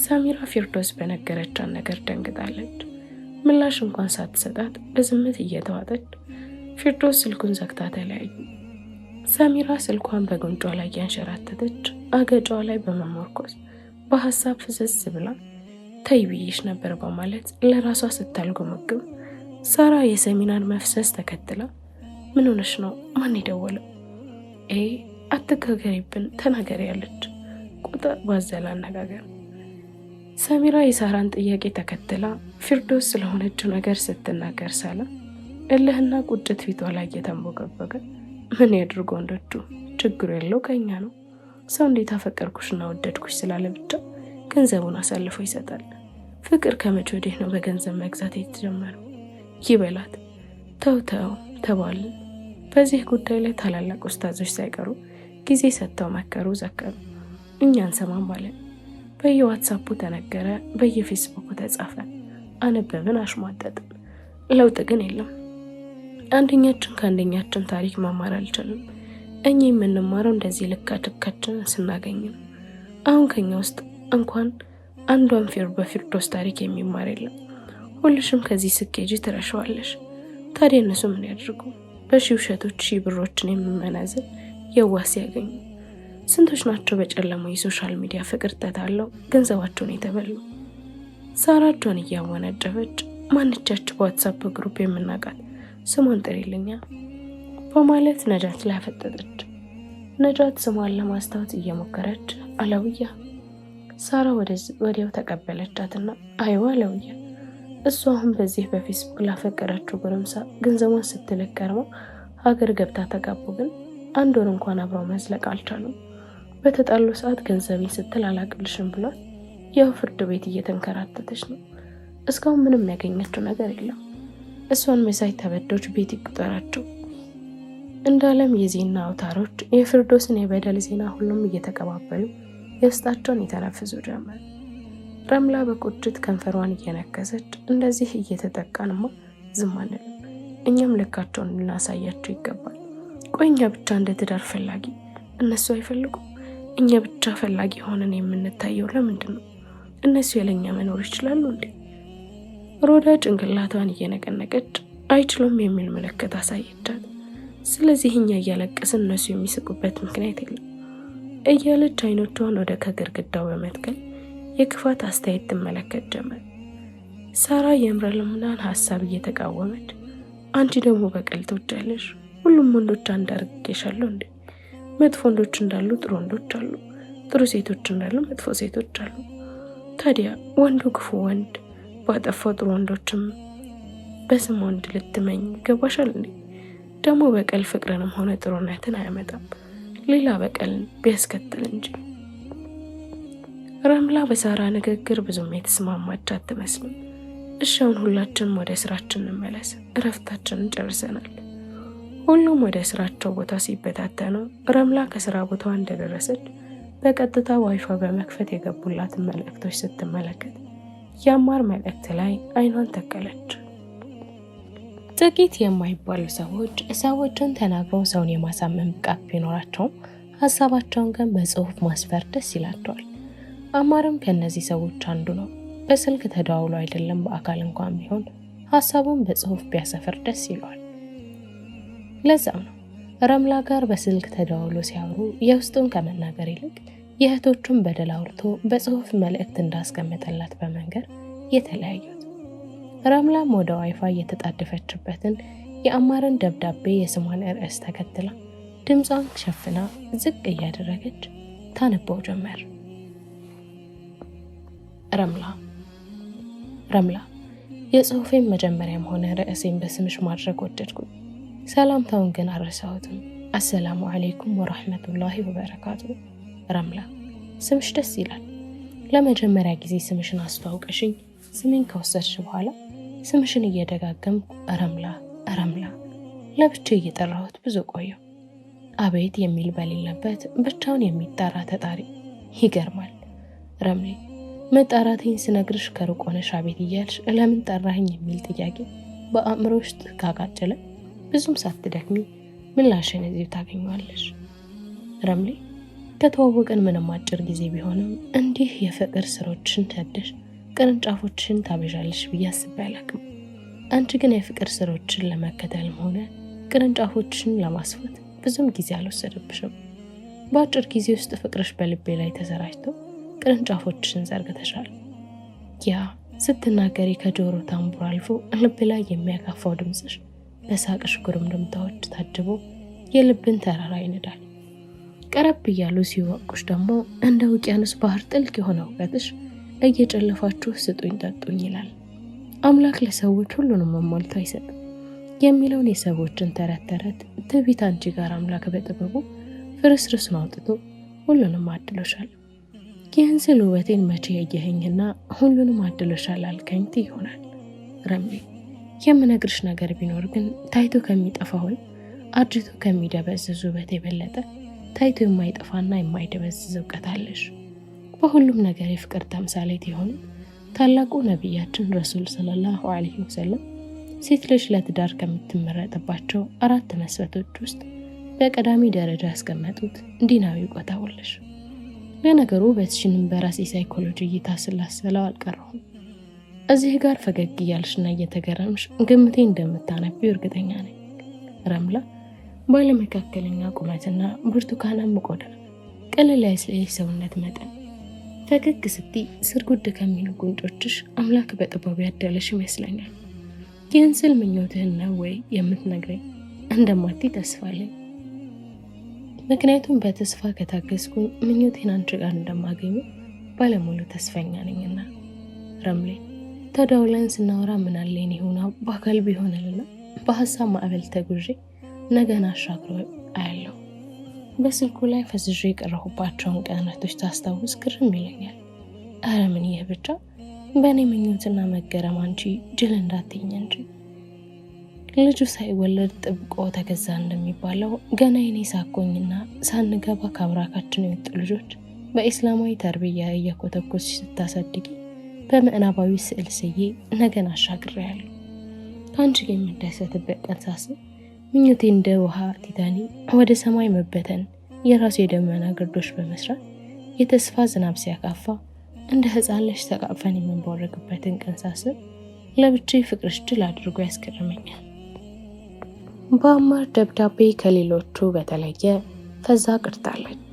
ሰሚራ ፊርዶስ በነገረቻት ነገር ደንግጣለች። ምላሽ እንኳን ሳትሰጣት በዝምት እየተዋጠች ፊርዶስ ስልኩን ዘግታ ተለያዩ። ሰሚራ ስልኳን በጉንጯ ላይ ያንሸራተተች አገጯ ላይ በመመርኮዝ በሀሳብ ፍዝዝ ብላ ተይ ብዬሽ ነበር በማለት ለራሷ ስታልጎመግም ሳራ የሰሚናን መፍሰስ ተከትላ ምን ሆነሽ ነው? ማን የደወለው? አትጋገሪብን ተናገሪ ያለች ቁጣ ባዘለ አነጋገር። ሰሚራ የሳራን ጥያቄ ተከትላ ፊርዶስ ስለሆነችው ነገር ስትናገር ሳለ እልህና ቁጭት ፊቷ ላይ እየተንቦገበገ ምን ያድርጎ ወንዶቹ ችግሩ ያለው ከኛ ነው። ሰው እንዴት አፈቀርኩሽና ወደድኩሽ ስላለ ብቻ ገንዘቡን አሳልፎ ይሰጣል? ፍቅር ከመቼ ወዲህ ነው በገንዘብ መግዛት የተጀመረው? ይበላት። ተው ተባልን። በዚህ ጉዳይ ላይ ታላላቅ ኡስታዞች ሳይቀሩ ጊዜ ሰጥተው መከሩ፣ ዘከሩ። እኛን ሰማን ባለን። በየዋትሳፑ ተነገረ፣ በየፌስቡኩ ተጻፈ፣ አነበብን፣ አሽሟጠጥን። ለውጥ ግን የለም። አንደኛችን ከአንደኛችን ታሪክ መማር አልቻለም። እኛ የምንማረው እንደዚህ ልካችን ስናገኝ ነው። አሁን ከኛ ውስጥ እንኳን አንዷን በፊርዶስ ታሪክ የሚማር የለም። ሁልሽም ከዚህ ስኬጂ ትረሻዋለሽ። ታዲያ እነሱ ምን ያድርጉ? በሺ ውሸቶች ሺ ብሮችን የሚመናዘን የዋስ ያገኙ። ስንቶች ናቸው በጨለማው የሶሻል ሚዲያ ፍቅር ተታለው ገንዘባቸውን የተበሉ። ሳራጇን እያወነጨፈች ማንቻች በዋትሳፕ ግሩፕ የምናውቃት ስሟን ጥሪልኛ በማለት ነጃት ላይ አፈጠጠች። ነጃት ስሟን ለማስታወስ እየሞከረች አለውያ። ሳራ ወዲያው ተቀበለቻትና አይዋ አለውያ። እሷ አሁን በዚህ በፌስቡክ ላፈቀረችው ጎረምሳ ገንዘቧን ስትልክ ከርማ ሀገር ገብታ ተጋቡ። ግን አንድ ወር እንኳን አብረው መዝለቅ አልቻሉም። በተጣሉ ሰዓት ገንዘቤን ስትል አላቅልሽም ብሏት ያው ፍርድ ቤት እየተንከራተተች ነው። እስካሁን ምንም ያገኘችው ነገር የለም። እሷን መሳይ ተበዶች ቤት ይቁጠራቸው። እንዳለም የዜና አውታሮች የፊርዶስን የበደል ዜና ሁሉም እየተቀባበሉ የውስጣቸውን የተነፍሱ ጀመር። ረምላ በቁጭት ከንፈሯን እየነከሰች እንደዚህ እየተጠቃንማ ዝም አንልም፣ እኛም ልካቸውን ልናሳያቸው ይገባል። ቆይ እኛ ብቻ እንደ ትዳር ፈላጊ እነሱ አይፈልጉም? እኛ ብቻ ፈላጊ ሆነን የምንታየው ለምንድን ነው? እነሱ ያለኛ መኖር ይችላሉ እንዴ? ሮዳ ጭንቅላቷን እየነቀነቀች አይችሉም የሚል ምልክት አሳየቻት። ስለዚህ እኛ እያለቀስን እነሱ የሚስቁበት ምክንያት የለም እያለች አይኖቿን ወደ ከግድግዳው በመትከል የክፋት አስተያየት ትመለከት ጀመር። ሳራ የምረልምናን ሀሳብ እየተቃወመች አንቺ ደግሞ በቀል ትወጃለሽ? ሁሉም ወንዶች አንድ አድርጌሻለሁ እንዴ? መጥፎ ወንዶች እንዳሉ ጥሩ ወንዶች አሉ። ጥሩ ሴቶች እንዳሉ መጥፎ ሴቶች አሉ። ታዲያ ወንዱ ክፉ ወንድ ባጠፋው ጥሩ ወንዶችም በስም ወንድ ልትመኝ ገባሻል እንዴ? ደግሞ በቀል ፍቅርንም ሆነ ጥሩነትን አያመጣም፣ ሌላ በቀልን ቢያስከትል እንጂ። ረምላ በሳራ ንግግር ብዙም የተስማማች አትመስልም። እሻውን ሁላችንም ወደ ስራችን እንመለስ፣ እረፍታችንን ጨርሰናል። ሁሉም ወደ ስራቸው ቦታ ሲበታተኑ ረምላ ከስራ ቦታዋ እንደደረሰች በቀጥታ ዋይፋይ በመክፈት የገቡላትን መልእክቶች ስትመለከት የአማር መልእክት ላይ አይኗን ተከለች። ጥቂት የማይባሉ ሰዎችን ተናግረው ሰውን የማሳመን ብቃት ቢኖራቸውም ሀሳባቸውን ግን በጽሁፍ ማስፈር ደስ ይላቸዋል። አማርም ከእነዚህ ሰዎች አንዱ ነው። በስልክ ተደዋውሎ አይደለም በአካል እንኳን ቢሆን ሀሳቡን በጽሁፍ ቢያሰፍር ደስ ይለዋል። ለዛም ነው ረምላ ጋር በስልክ ተደዋውሎ ሲያወሩ የውስጡን ከመናገር ይልቅ የእህቶቹን በደል አውርቶ በጽሁፍ መልእክት እንዳስቀመጠላት በመንገር የተለያዩት። ረምላም ወደ ዋይፋይ የተጣደፈችበትን የአማርን ደብዳቤ የስሟን ርዕስ ተከትላ ድምጿን ሸፍና ዝቅ እያደረገች ታነበው ጀመር። ረምላ የጽሁፌን መጀመሪያም ሆነ ርዕሴን በስምሽ ማድረግ ወደድኩኝ። ሰላምታውን ግን አልረሳሁትም። አሰላሙ አለይኩም ወራህመቱላሂ ወበረካቱ። ረምላ ስምሽ ደስ ይላል። ለመጀመሪያ ጊዜ ስምሽን አስተዋውቀሽኝ ስሜን ከወሰድሽ በኋላ ስምሽን እየደጋገምኩ ረምላ ለብቻ እየጠራሁት ብዙ ቆየው። አቤት የሚል በሌለበት ብቻውን የሚጠራ ተጣሪ። ይገርማል። ረምሌ መጣራቴን ስነግርሽ ከሩቅ ሆነሽ አቤት እያልሽ ለምን ጠራኸኝ የሚል ጥያቄ በአእምሮ ውስጥ ካጋጨለ ብዙም ሳትደክሚ ምላሽን እዚሁ ታገኘዋለሽ። ረምሌ ከተዋወቅን ምንም አጭር ጊዜ ቢሆንም እንዲህ የፍቅር ስሮችን ሰደሽ ቅርንጫፎችን ታበዣለሽ ብዬ አስቤ አላቅም። አንቺ ግን የፍቅር ስሮችን ለመከተልም ሆነ ቅርንጫፎችን ለማስፋት ብዙም ጊዜ አልወሰደብሽም። በአጭር ጊዜ ውስጥ ፍቅርሽ በልቤ ላይ ተሰራጭቶ ቅርንጫፎችን ዘርግተሻል። ያ ስትናገሪ ከጆሮ ታምቡር አልፎ ልብ ላይ የሚያካፋው ድምፅሽ በሳቅሽ ጉርምርምታዎች ታጅቦ የልብን ተራራ ይንዳል። ቀረብ እያሉ ሲወቁሽ ደግሞ እንደ ውቅያኖስ ባህር ጥልቅ የሆነ እውቀትሽ እየጨለፋችሁ ስጡኝ ጠጡኝ ይላል። አምላክ ለሰዎች ሁሉንም አሟልቶ አይሰጥም የሚለውን የሰዎችን ተረት ትዕቢት አንቺ ጋር አምላክ በጥበቡ ፍርስርስን አውጥቶ ሁሉንም አድሎሻል። ይህን ስል ውበቴን መቼ ያየኸኝና ሁሉንም አድሎሻል አልከኝ ይሆናል። ረምሌ የምነግርሽ ነገር ቢኖር ግን ታይቶ ከሚጠፋ ወይም አርጅቶ ከሚደበዝዝ ውበት የበለጠ ታይቶ የማይጠፋና የማይደበዝዝ እውቀት አለሽ። በሁሉም ነገር የፍቅር ተምሳሌት የሆኑ ታላቁ ነቢያችን ረሱል ሰለላሁ ዐለይሂ ወሰለም ሴት ልጅ ለትዳር ከምትመረጥባቸው 4 መስፈርቶች ውስጥ በቀዳሚ ደረጃ ያስቀመጡት ዲናዊ እውቀት አለሽ። ለነገሩ በትሽንም በራሴ ሳይኮሎጂ እይታ ስላሰለው አልቀረሁም። እዚህ ጋር ፈገግ እያልሽና እየተገረምሽ ግምቴ እንደምታነቢው እርግጠኛ ነኝ። ረምላ ባለመካከለኛ ቁመትና ብርቱካናማ ቆዳ፣ ቀለል ያለ ሰውነት መጠን፣ ፈገግ ስትይ ስርጉድ ከሚሉ ጉንጮችሽ አምላክ በጥበቡ ያደለሽ ይመስለኛል። ይህን ስል ምኞትህን ነው ወይ የምትነግረኝ? እንደማትይ ተስፋ አለኝ። ምክንያቱም በተስፋ ከታገዝኩኝ ምኞቴን አንቺ ጋር እንደማገኘው ባለሙሉ ተስፈኛ ነኝና። ረምሌ ተደውለን ስናወራ ምን አለኝ ይሁን በአካል ቢሆንልና በሀሳብ ማዕበል ተጉዤ ነገን አሻግሮ አያለሁ። በስልኩ ላይ ፈዝዤ የቀረሁባቸውን ቀናቶች ታስታውስ ግርም ይለኛል። ኧረ ምን ይህ ብቻ በእኔ ምኞትና መገረም አንቺ ጅል እንዳትይኝ እንጂ። ልጁ ሳይወለድ ጥብቆ ተገዛ እንደሚባለው ገና የኔ ሳኮኝና ሳንገባ ከአብራካችን የወጡ ልጆች በኢስላማዊ ተርቢያ እያኮተኮች ስታሳድጊ በምዕናባዊ ስዕል ስዬ ነገን አሻግሬያለሁ። ከአንቺ ጋር የምደሰትበት ቀን ሳስብ ምኞቴ እንደ ውሃ ቲታኒ ወደ ሰማይ መበተን የራሱ የደመና ግርዶሽ በመስራት የተስፋ ዝናብ ሲያካፋ እንደ ሕፃን ልጅ ተቃቅፈን የምንቦርቅበትን ቀን ሳስብ ለብቻዬ ፍቅርሽ ድል አድርጎ ያስገርመኛል። በአማር ደብዳቤ ከሌሎቹ በተለየ ፈዛ ቅርታለች።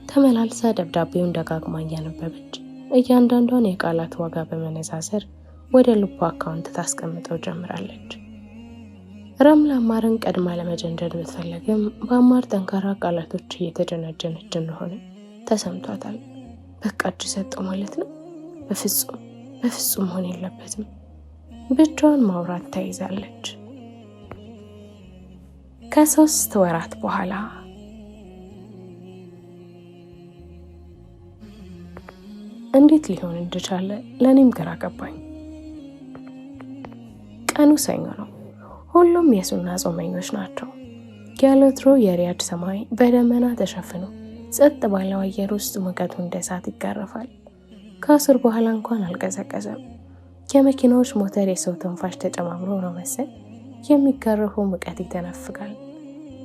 ተመላልሳ ደብዳቤውን ደጋግማ እያነበበች እያንዳንዷን የቃላት ዋጋ በመነዛዘር ወደ ልቧ አካውንት ታስቀምጠው ጀምራለች። ረምላ አማርን ቀድማ ለመጀንጀን ብትፈልግም በአማር ጠንካራ ቃላቶች እየተጀነጀነች እንደሆነ ተሰምቷታል። በቃ እጅ ሰጠው ማለት ነው። በፍጹም መሆን የለበትም። ብቻዋን ማውራት ተይዛለች። ከ3 ወራት በኋላ እንዴት ሊሆን እንደቻለ ለእኔም ግራ ገባኝ። ቀኑ ሰኞ ነው። ሁሉም የሱና ጾመኞች ናቸው። ያለ ወትሮ የሪያድ ሰማይ በደመና ተሸፍኖ ጸጥ ባለው አየር ውስጥ ሙቀቱ እንደ እሳት ይጋረፋል። ከ10 በኋላ እንኳን አልቀዘቀዘም። የመኪናዎች ሞተር የሰው ትንፋሽ ተጨማምሮ ነው መሰል የሚጋረፈው ሙቀት ይተነፍጋል።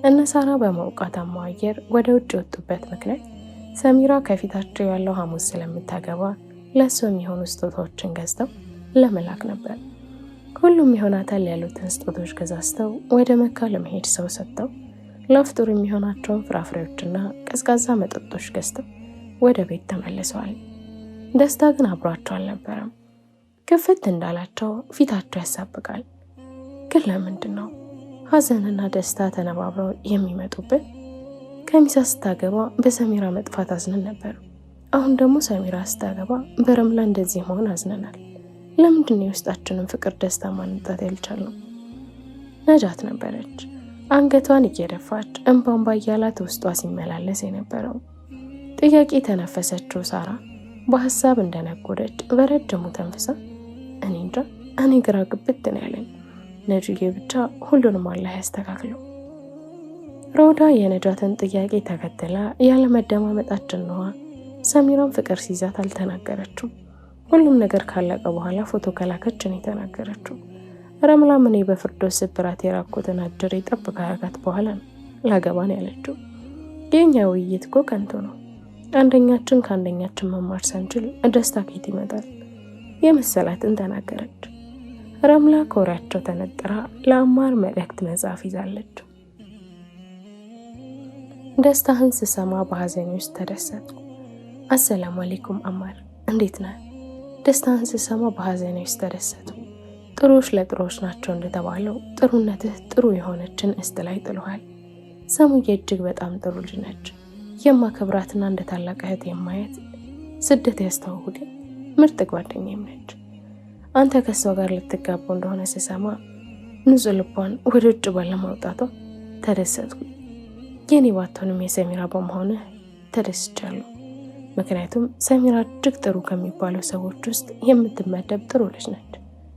እነ ሳራ በሞቃታማው አየር ወደ ውጭ የወጡበት ምክንያት ሰሚራ ከፊታቸው ያለው ሐሙስ ስለምታገባ ለእሱ የሚሆኑ ስጦታዎችን ገዝተው ለመላክ ነበር። ሁሉም ይሆናታል ያሉትን ስጦታዎች ገዛዝተው ወደ መካ ለመሄድ ሰው ሰጥተው ለፍጡር የሚሆናቸውን ፍራፍሬዎችና ቀዝቃዛ መጠጦች ገዝተው ወደ ቤት ተመልሰዋል። ደስታ ግን አብሯቸው አልነበረም። ክፍት እንዳላቸው ፊታቸው ያሳብቃል። ግን ለምንድን ነው ሐዘንና ደስታ ተነባብረው የሚመጡብን? ከሚሳ ስታገባ በሰሚራ መጥፋት አዝነን ነበር። አሁን ደግሞ ሰሚራ ስታገባ በረምላ እንደዚህ መሆን አዝነናል። ለምንድን ነው የውስጣችንን ፍቅር ደስታ ማንጣት ያልቻልነው? ነጃት ነበረች አንገቷን እየደፋች እንባን ባያላት ውስጧ ሲመላለስ የነበረው። ጥያቄ ተነፈሰችው። ሳራ በሀሳብ እንደነጎደች በረጅሙ ተንፍሳ እኔ እንጃ፣ እኔ ግራ ግብት ነው ያለኝ። ነጅዬ ብቻ ሁሉንም አላህ ያስተካክለው። ሮዳ የነጃትን ጥያቄ ተከትላ ያለመደማመጣችን ነዋ። ሰሚራን ፍቅር ሲይዛት አልተናገረችው። ሁሉም ነገር ካለቀ በኋላ ፎቶ ከላከች ነው የተናገረችው። ረምላም እኔ በፍርዶስ ስብራት የራኩትን አጅር ጠብ ካረጋት በኋላ ነው ላገባን ያለችው። የኛ ውይይት እኮ ከንቱ ነው። አንደኛችን ከአንደኛችን መማር ሳንችል ደስታ ከየት ይመጣል? የመሰላትን ተናገረች። ረምላ ኮሪያቸው ተነጥራ ለአማር መልእክት መጻፍ ይዛለች። ደስታህን ስሰማ በሐዘኔ ውስጥ ተደሰትኩ። አሰላሙ አለይኩም አማር፣ እንዴት ነህ? ደስታህን ስሰማ በሐዘኔ ውስጥ ተደሰትኩ። ጥሩዎች ለጥሩዎች ናቸው እንደተባለው ጥሩነትህ ጥሩ የሆነችን እስት ላይ ጥሏል። ሰሙዬ እጅግ በጣም ጥሩ ልጅ ነች። የማከብራትና እንደ ታላቅ እህት የማየት ስደት ያስተዋውቀኝ ምርጥ ጓደኛዬም ነች። አንተ ከሷ ጋር ልትጋቡ እንደሆነ ስሰማ ንጹህ ልቧን ወደ ውጭ ባለማውጣቷ ተደሰትኩ። የኔ ባትሆንም የሰሚራ በመሆንህ ተደስቻለሁ። ምክንያቱም ሰሚራ እጅግ ጥሩ ከሚባሉ ሰዎች ውስጥ የምትመደብ ጥሩ ልጅ ነች።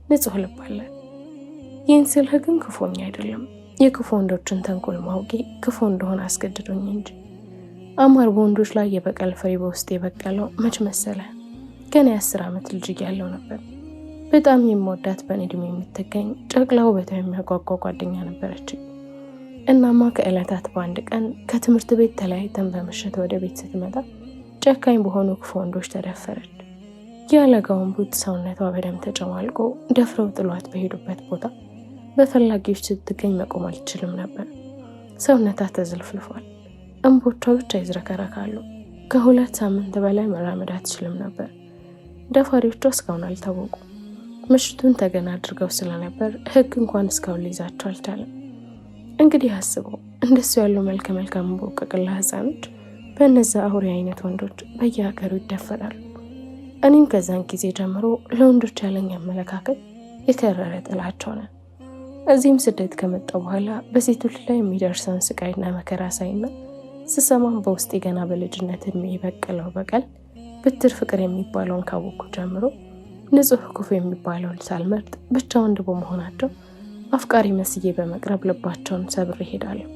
ንጹህ ልብ አላት። ይህን ስልህ ግን ክፉኛ አይደለም። የክፉ ወንዶችን ተንኮል ማውቄ ክፉ እንደሆነ አስገድዶኝ እንጂ። አማር በወንዶች ላይ የበቀል ፍሬ በውስጥ የበቀለው መች መሰለህ? ገና የ10 ዓመት ልጅ እያለሁ ነበር። በጣም የምወዳት በእኔ ዕድሜ የምትገኝ ጨቅላ ውበቷ የሚያጓጓ ጓደኛ ነበረችኝ። እናማ ከዕለታት በአንድ ቀን ከትምህርት ቤት ተለያይተን በምሽት ወደ ቤት ስትመጣ ጨካኝ በሆኑ ክፉ ወንዶች ተደፈረች። ያለጋውን ቡት ሰውነቷ በደም ተጨማልቆ ደፍረው ጥሏት በሄዱበት ቦታ በፈላጊዎች ስትገኝ መቆም አልችልም ነበር። ሰውነቷ ተዘልፍልፏል። እንቦቿ ብቻ ይዝረከረካሉ። ከ2 ሳምንት በላይ መራመድ አትችልም ነበር። ደፋሪዎቿ እስካሁን አልታወቁ። ምሽቱን ተገና አድርገው ስለነበር ሕግ እንኳን እስካሁን ሊይዛቸው አልቻለም። እንግዲህ አስበው፣ እንደሱ ያለው መልከ መልካም ቦቀቅላ ህፃኖች በእነዛ አውሬ አይነት ወንዶች በየሀገሩ ይደፈራሉ። እኔም ከዛን ጊዜ ጀምሮ ለወንዶች ያለኝ አመለካከት የከረረ ጥላቸው ነው። እዚህም ስደት ከመጣሁ በኋላ በሴቶች ላይ የሚደርሰውን ስቃይና መከራ ሳይና ስሰማም በውስጤ ገና በልጅነት የሚበቅለው በቀል ብትር ፍቅር የሚባለውን ካወቅኩ ጀምሮ ንጹህ ክፉ የሚባለውን ሳልመርጥ ብቻ ወንድ በመሆናቸው አፍቃሪ መስዬ በመቅረብ ልባቸውን ሰብሬ እሄዳለሁ።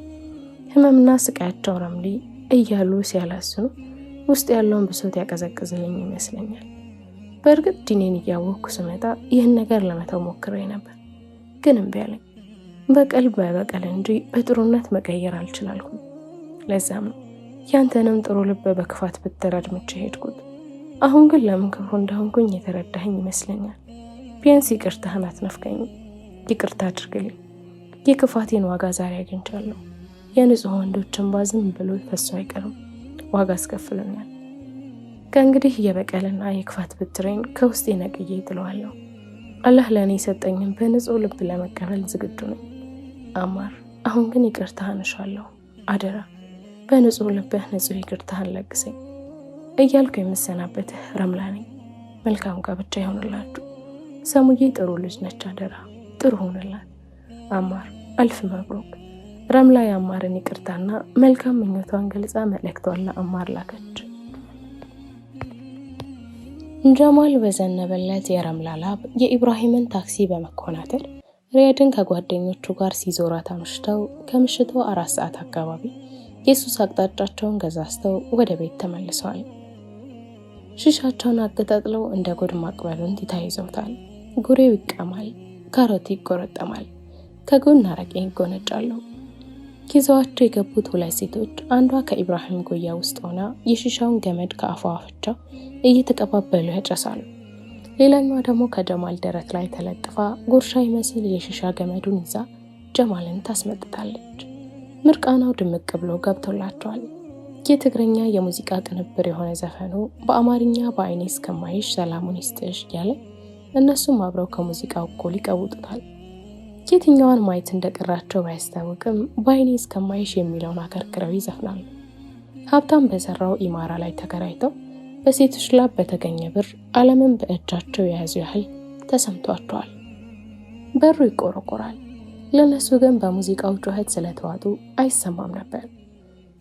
ህመምና ስቃያቸው ረምሊ እያሉ ሲያላስኑ ውስጥ ያለውን ብሶት ያቀዘቅዝልኝ ይመስለኛል። በእርግጥ ዲኔን እያወቅኩ ስመጣ ይህን ነገር ለመተው ሞክሬ ነበር፣ ግን እምቢ አለኝ። በቀል በበቀል እንጂ በጥሩነት መቀየር አልችላልኩም። ለዛም ነው ያንተንም ጥሩ ልብ በክፋት ብትረድ ምቼ ሄድኩት። አሁን ግን ለምን ክፉ እንደሆንኩኝ የተረዳኸኝ ይመስለኛል። ቢያንስ ይቅርታህን አትነፍቀኝም። ይቅርታ አድርግልኝ። የክፋቴን ዋጋ ዛሬ አግኝቻለሁ። የንጹህ ወንዶችን ባዝም ብሎ ፈሶ አይቀርም፣ ዋጋ አስከፍለኛል። ከእንግዲህ የበቀልና የክፋት ብትሬን ከውስጤ ነቅዬ ጥለዋለሁ። አላህ ለእኔ የሰጠኝን በንጹህ ልብ ለመቀበል ዝግጁ ነኝ። አማር፣ አሁን ግን ይቅርታህን እሻለሁ። አደራ በንጹህ ልብህ ንጹህ ይቅርታህን ለግሰኝ። እያልኩ የምሰናበትህ ረምላ ነኝ። መልካም ጋብቻ ይሆንላችሁ። ሰሙዬ ጥሩ ልጅ ነች፣ አደራ ጥሩ ሆነላት። አማር አልፍ መብሩክ። ረምላ የአማርን ይቅርታና መልካም ምኞቷን ገልጻ መልእክቷን ለአማር ላከች። ጀማል በዘነበለት የረምላ ላብ የኢብራሂምን ታክሲ በመኮናተር ሪያድን ከጓደኞቹ ጋር ሲዞራት አምሽተው ከምሽቱ 4 ሰዓት አካባቢ የሱስ አቅጣጫቸውን ገዛዝተው ወደ ቤት ተመልሰዋል። ሽሻቸውን አቀጣጥለው እንደ ጉድ ማቅበሉን ተያይዘውታል። ጉሬው ይቀማል፣ ካሮት ይቆረጠማል፣ ከጎን አረቄ ይጎነጫሉ። ይዘዋቸው የገቡት 2 ሴቶች አንዷ ከኢብራሂም ጎያ ውስጥ ሆና የሽሻውን ገመድ ከአፏ አፍቻ እየተቀባበሉ ያጨሳሉ። ሌላኛዋ ደግሞ ከጀማል ደረት ላይ ተለጥፋ ጉርሻ ይመስል የሽሻ ገመዱን ይዛ ጀማልን ታስመጥታለች። ምርቃናው ድምቅ ብሎ ገብቶላቸዋል። የትግረኛ የሙዚቃ ቅንብር የሆነ ዘፈኑ በአማርኛ በአይኔ እስከማይሽ ሰላሙን ይስጥሽ እያለ እነሱም አብረው ከሙዚቃው እኩል ይቀውጡታል። የትኛዋን ማየት እንደቀራቸው ባያስታውቅም በአይኔ እስከማይሽ የሚለውን አከርክረው ይዘፍናሉ። ሀብታም በሰራው ኢማራ ላይ ተከራይተው በሴቶች ላብ በተገኘ ብር ዓለምን በእጃቸው የያዙ ያህል ተሰምቷቸዋል። በሩ ይቆረቆራል። ለነሱ ግን በሙዚቃው ጩኸት ስለተዋጡ አይሰማም ነበር።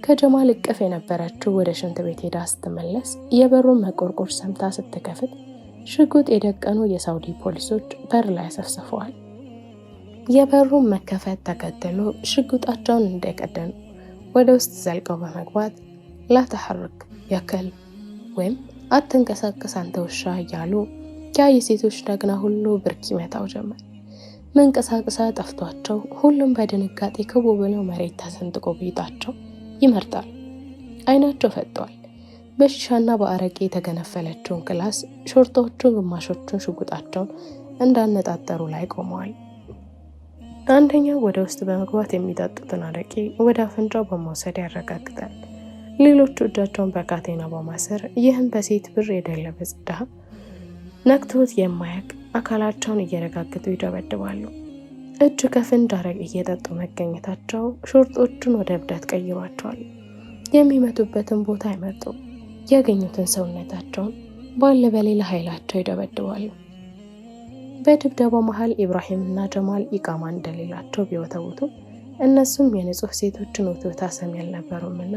ከጀማል እቅፍ የነበረችው ወደ ሽንት ቤት ሄዳ ስትመለስ የበሩን መቆርቆር ሰምታ ስትከፍት ሽጉጥ የደቀኑ የሳውዲ ፖሊሶች በር ላይ አሰፍስፈዋል። የበሩን መከፈት ተከትሎ ሽጉጣቸውን እንደቀደኑ ወደ ውስጥ ዘልቀው በመግባት ላተሐርክ ያከል ወይም አትንቀሳቀስ አንተ ውሻ እያሉ ያ የሴቶች ደግና ሁሉ ብርክ ይመታው ጀመር። መንቀሳቀሳ ጠፍቷቸው ሁሉም በድንጋጤ ክቡ ብለው መሬት ተሰንጥቆ ቤታቸው ይመርጣል። አይናቸው ፈጥቷል። በሽሻና በአረቄ የተገነፈለችውን ክላስ ሾርጣዎቹ ግማሾቹን ሽጉጣቸውን እንዳነጣጠሩ ላይ ቆመዋል። አንደኛው ወደ ውስጥ በመግባት የሚጠጡትን አረቄ ወደ አፍንጫው በመውሰድ ያረጋግጣል። ሌሎቹ እጃቸውን በካቴና በማሰር ይህን በሴት ብር የደለበ ጽዳ ነክቶት የማያቅ አካላቸውን እየረጋግጡ ይደበድባሉ። እጅ ከፍንጅ አረቄ እየጠጡ መገኘታቸው ሾርጦቹን ወደ እብደት ቀይሯቸዋል። የሚመቱበትን ቦታ አይመርጡም። ያገኙትን ሰውነታቸውን ባለ በሌላ ኃይላቸው ይደበድባሉ። በድብደባው መሃል ኢብራሂምና ጀማል ኢቃማ እንደሌላቸው ቢወተውቱ እነሱም የንጹህ ሴቶችን ውትወታ ሰሚ አልነበሩምና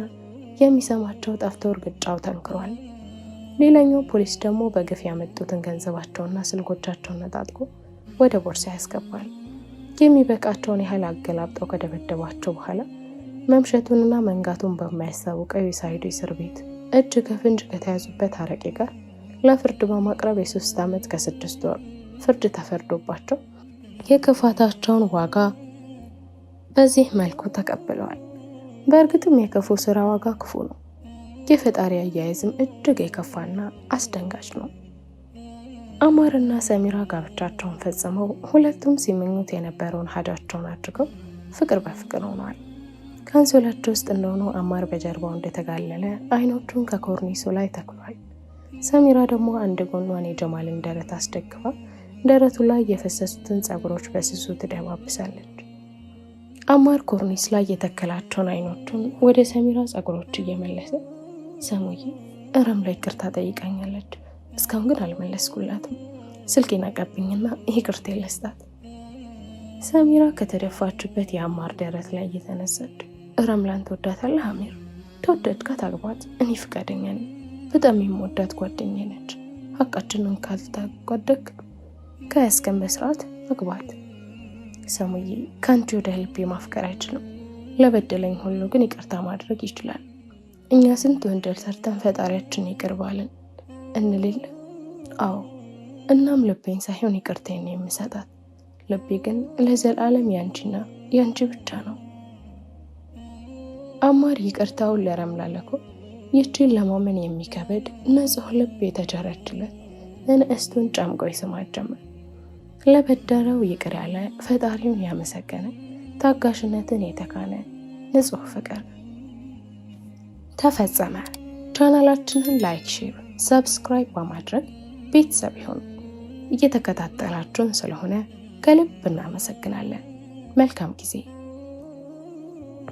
የሚሰማቸው ጠፍቶ እርግጫው ተንክሯል። ሌላኛው ፖሊስ ደግሞ በግፍ ያመጡትን ገንዘባቸውና ስልኮቻቸውን ነጣጥቆ ወደ ቦርሳ ያስገባል። የሚበቃቸውን ያህል አገላብጠው ከደበደባቸው በኋላ መምሸቱንና መንጋቱን በማያስታውቀው የሳይዶ እስር ቤት እጅ ከፍንጅ ከተያዙበት አረቄ ጋር ለፍርድ በማቅረብ የ3 ዓመት ከ6 ወር ፍርድ ተፈርዶባቸው የክፋታቸውን ዋጋ በዚህ መልኩ ተቀብለዋል። በእርግጥም የክፉ ስራ ዋጋ ክፉ ነው። የፈጣሪ አያያዝም እጅግ የከፋና አስደንጋጭ ነው። አማርና ሰሚራ ጋብቻቸውን ፈጽመው ሁለቱም ሲመኙት የነበረውን ሀጃቸውን አድርገው ፍቅር በፍቅር ሆነዋል። ከአንሶላቸው ውስጥ እንደሆኑ አማር በጀርባው እንደተጋለለ አይኖቹን ከኮርኒሱ ላይ ተክሏል። ሰሚራ ደግሞ አንድ ጎኗን የጀማልን ደረት አስደግፋ ደረቱ ላይ የፈሰሱትን ጸጉሮች በስሱ ትደባብሳለች። አማር ኮርኒስ ላይ የተከላቸውን አይኖቹን ወደ ሰሚራ ጸጉሮች እየመለሰ ሰሙዬ ረምላ ይቅርታ ጠይቃኛለች፣ እስካሁን ግን አልመለስኩላትም። ስልኬን አቀብኝና ይቅርታ ልስጣት። ሰሚራ ከተደፋችበት የአማር ደረት ላይ እየተነሳች ረምላን ትወዳታለህ አሚር? ተወደድካት አግባት፣ እኔ ፍቃደኛ ነኝ። በጣም የምወዳት ጓደኛዬ ነች። ሀቃችንን ካልተጓደክ ከያስከን በስርዓት አግባት። ሰሙዬ ከአንቺ ወደ ልቤ ማፍቀር አይችልም። ለበደለኝ ሁሉ ግን ይቅርታ ማድረግ ይችላል። እኛ ስንት ወንጀል ሰርተን ፈጣሪያችን ይቅር ባለን እንልል። አዎ፣ እናም ልቤን ሳይሆን ይቅርታዬን የምሰጣት፣ ልቤ ግን ለዘላለም ያንቺና ያንቺ ብቻ ነው። አማር ይቅርታውን ለረምላ ለኮ ይህችን ለማመን የሚከበድ ንጹህ ልብ የተቸረችለት እንስቱን ጨምቆ ይስማት ጀመር። ለበደረው ይቅር ያለ ፈጣሪውን ያመሰገነ ታጋሽነትን የተካነ ንጹህ ፍቅር ተፈጸመ። ቻናላችንን ላይክ፣ ሼር፣ ሰብስክራይብ በማድረግ ቤተሰብ ይሁኑ። እየተከታተላችሁን ስለሆነ ከልብ እናመሰግናለን። መልካም ጊዜ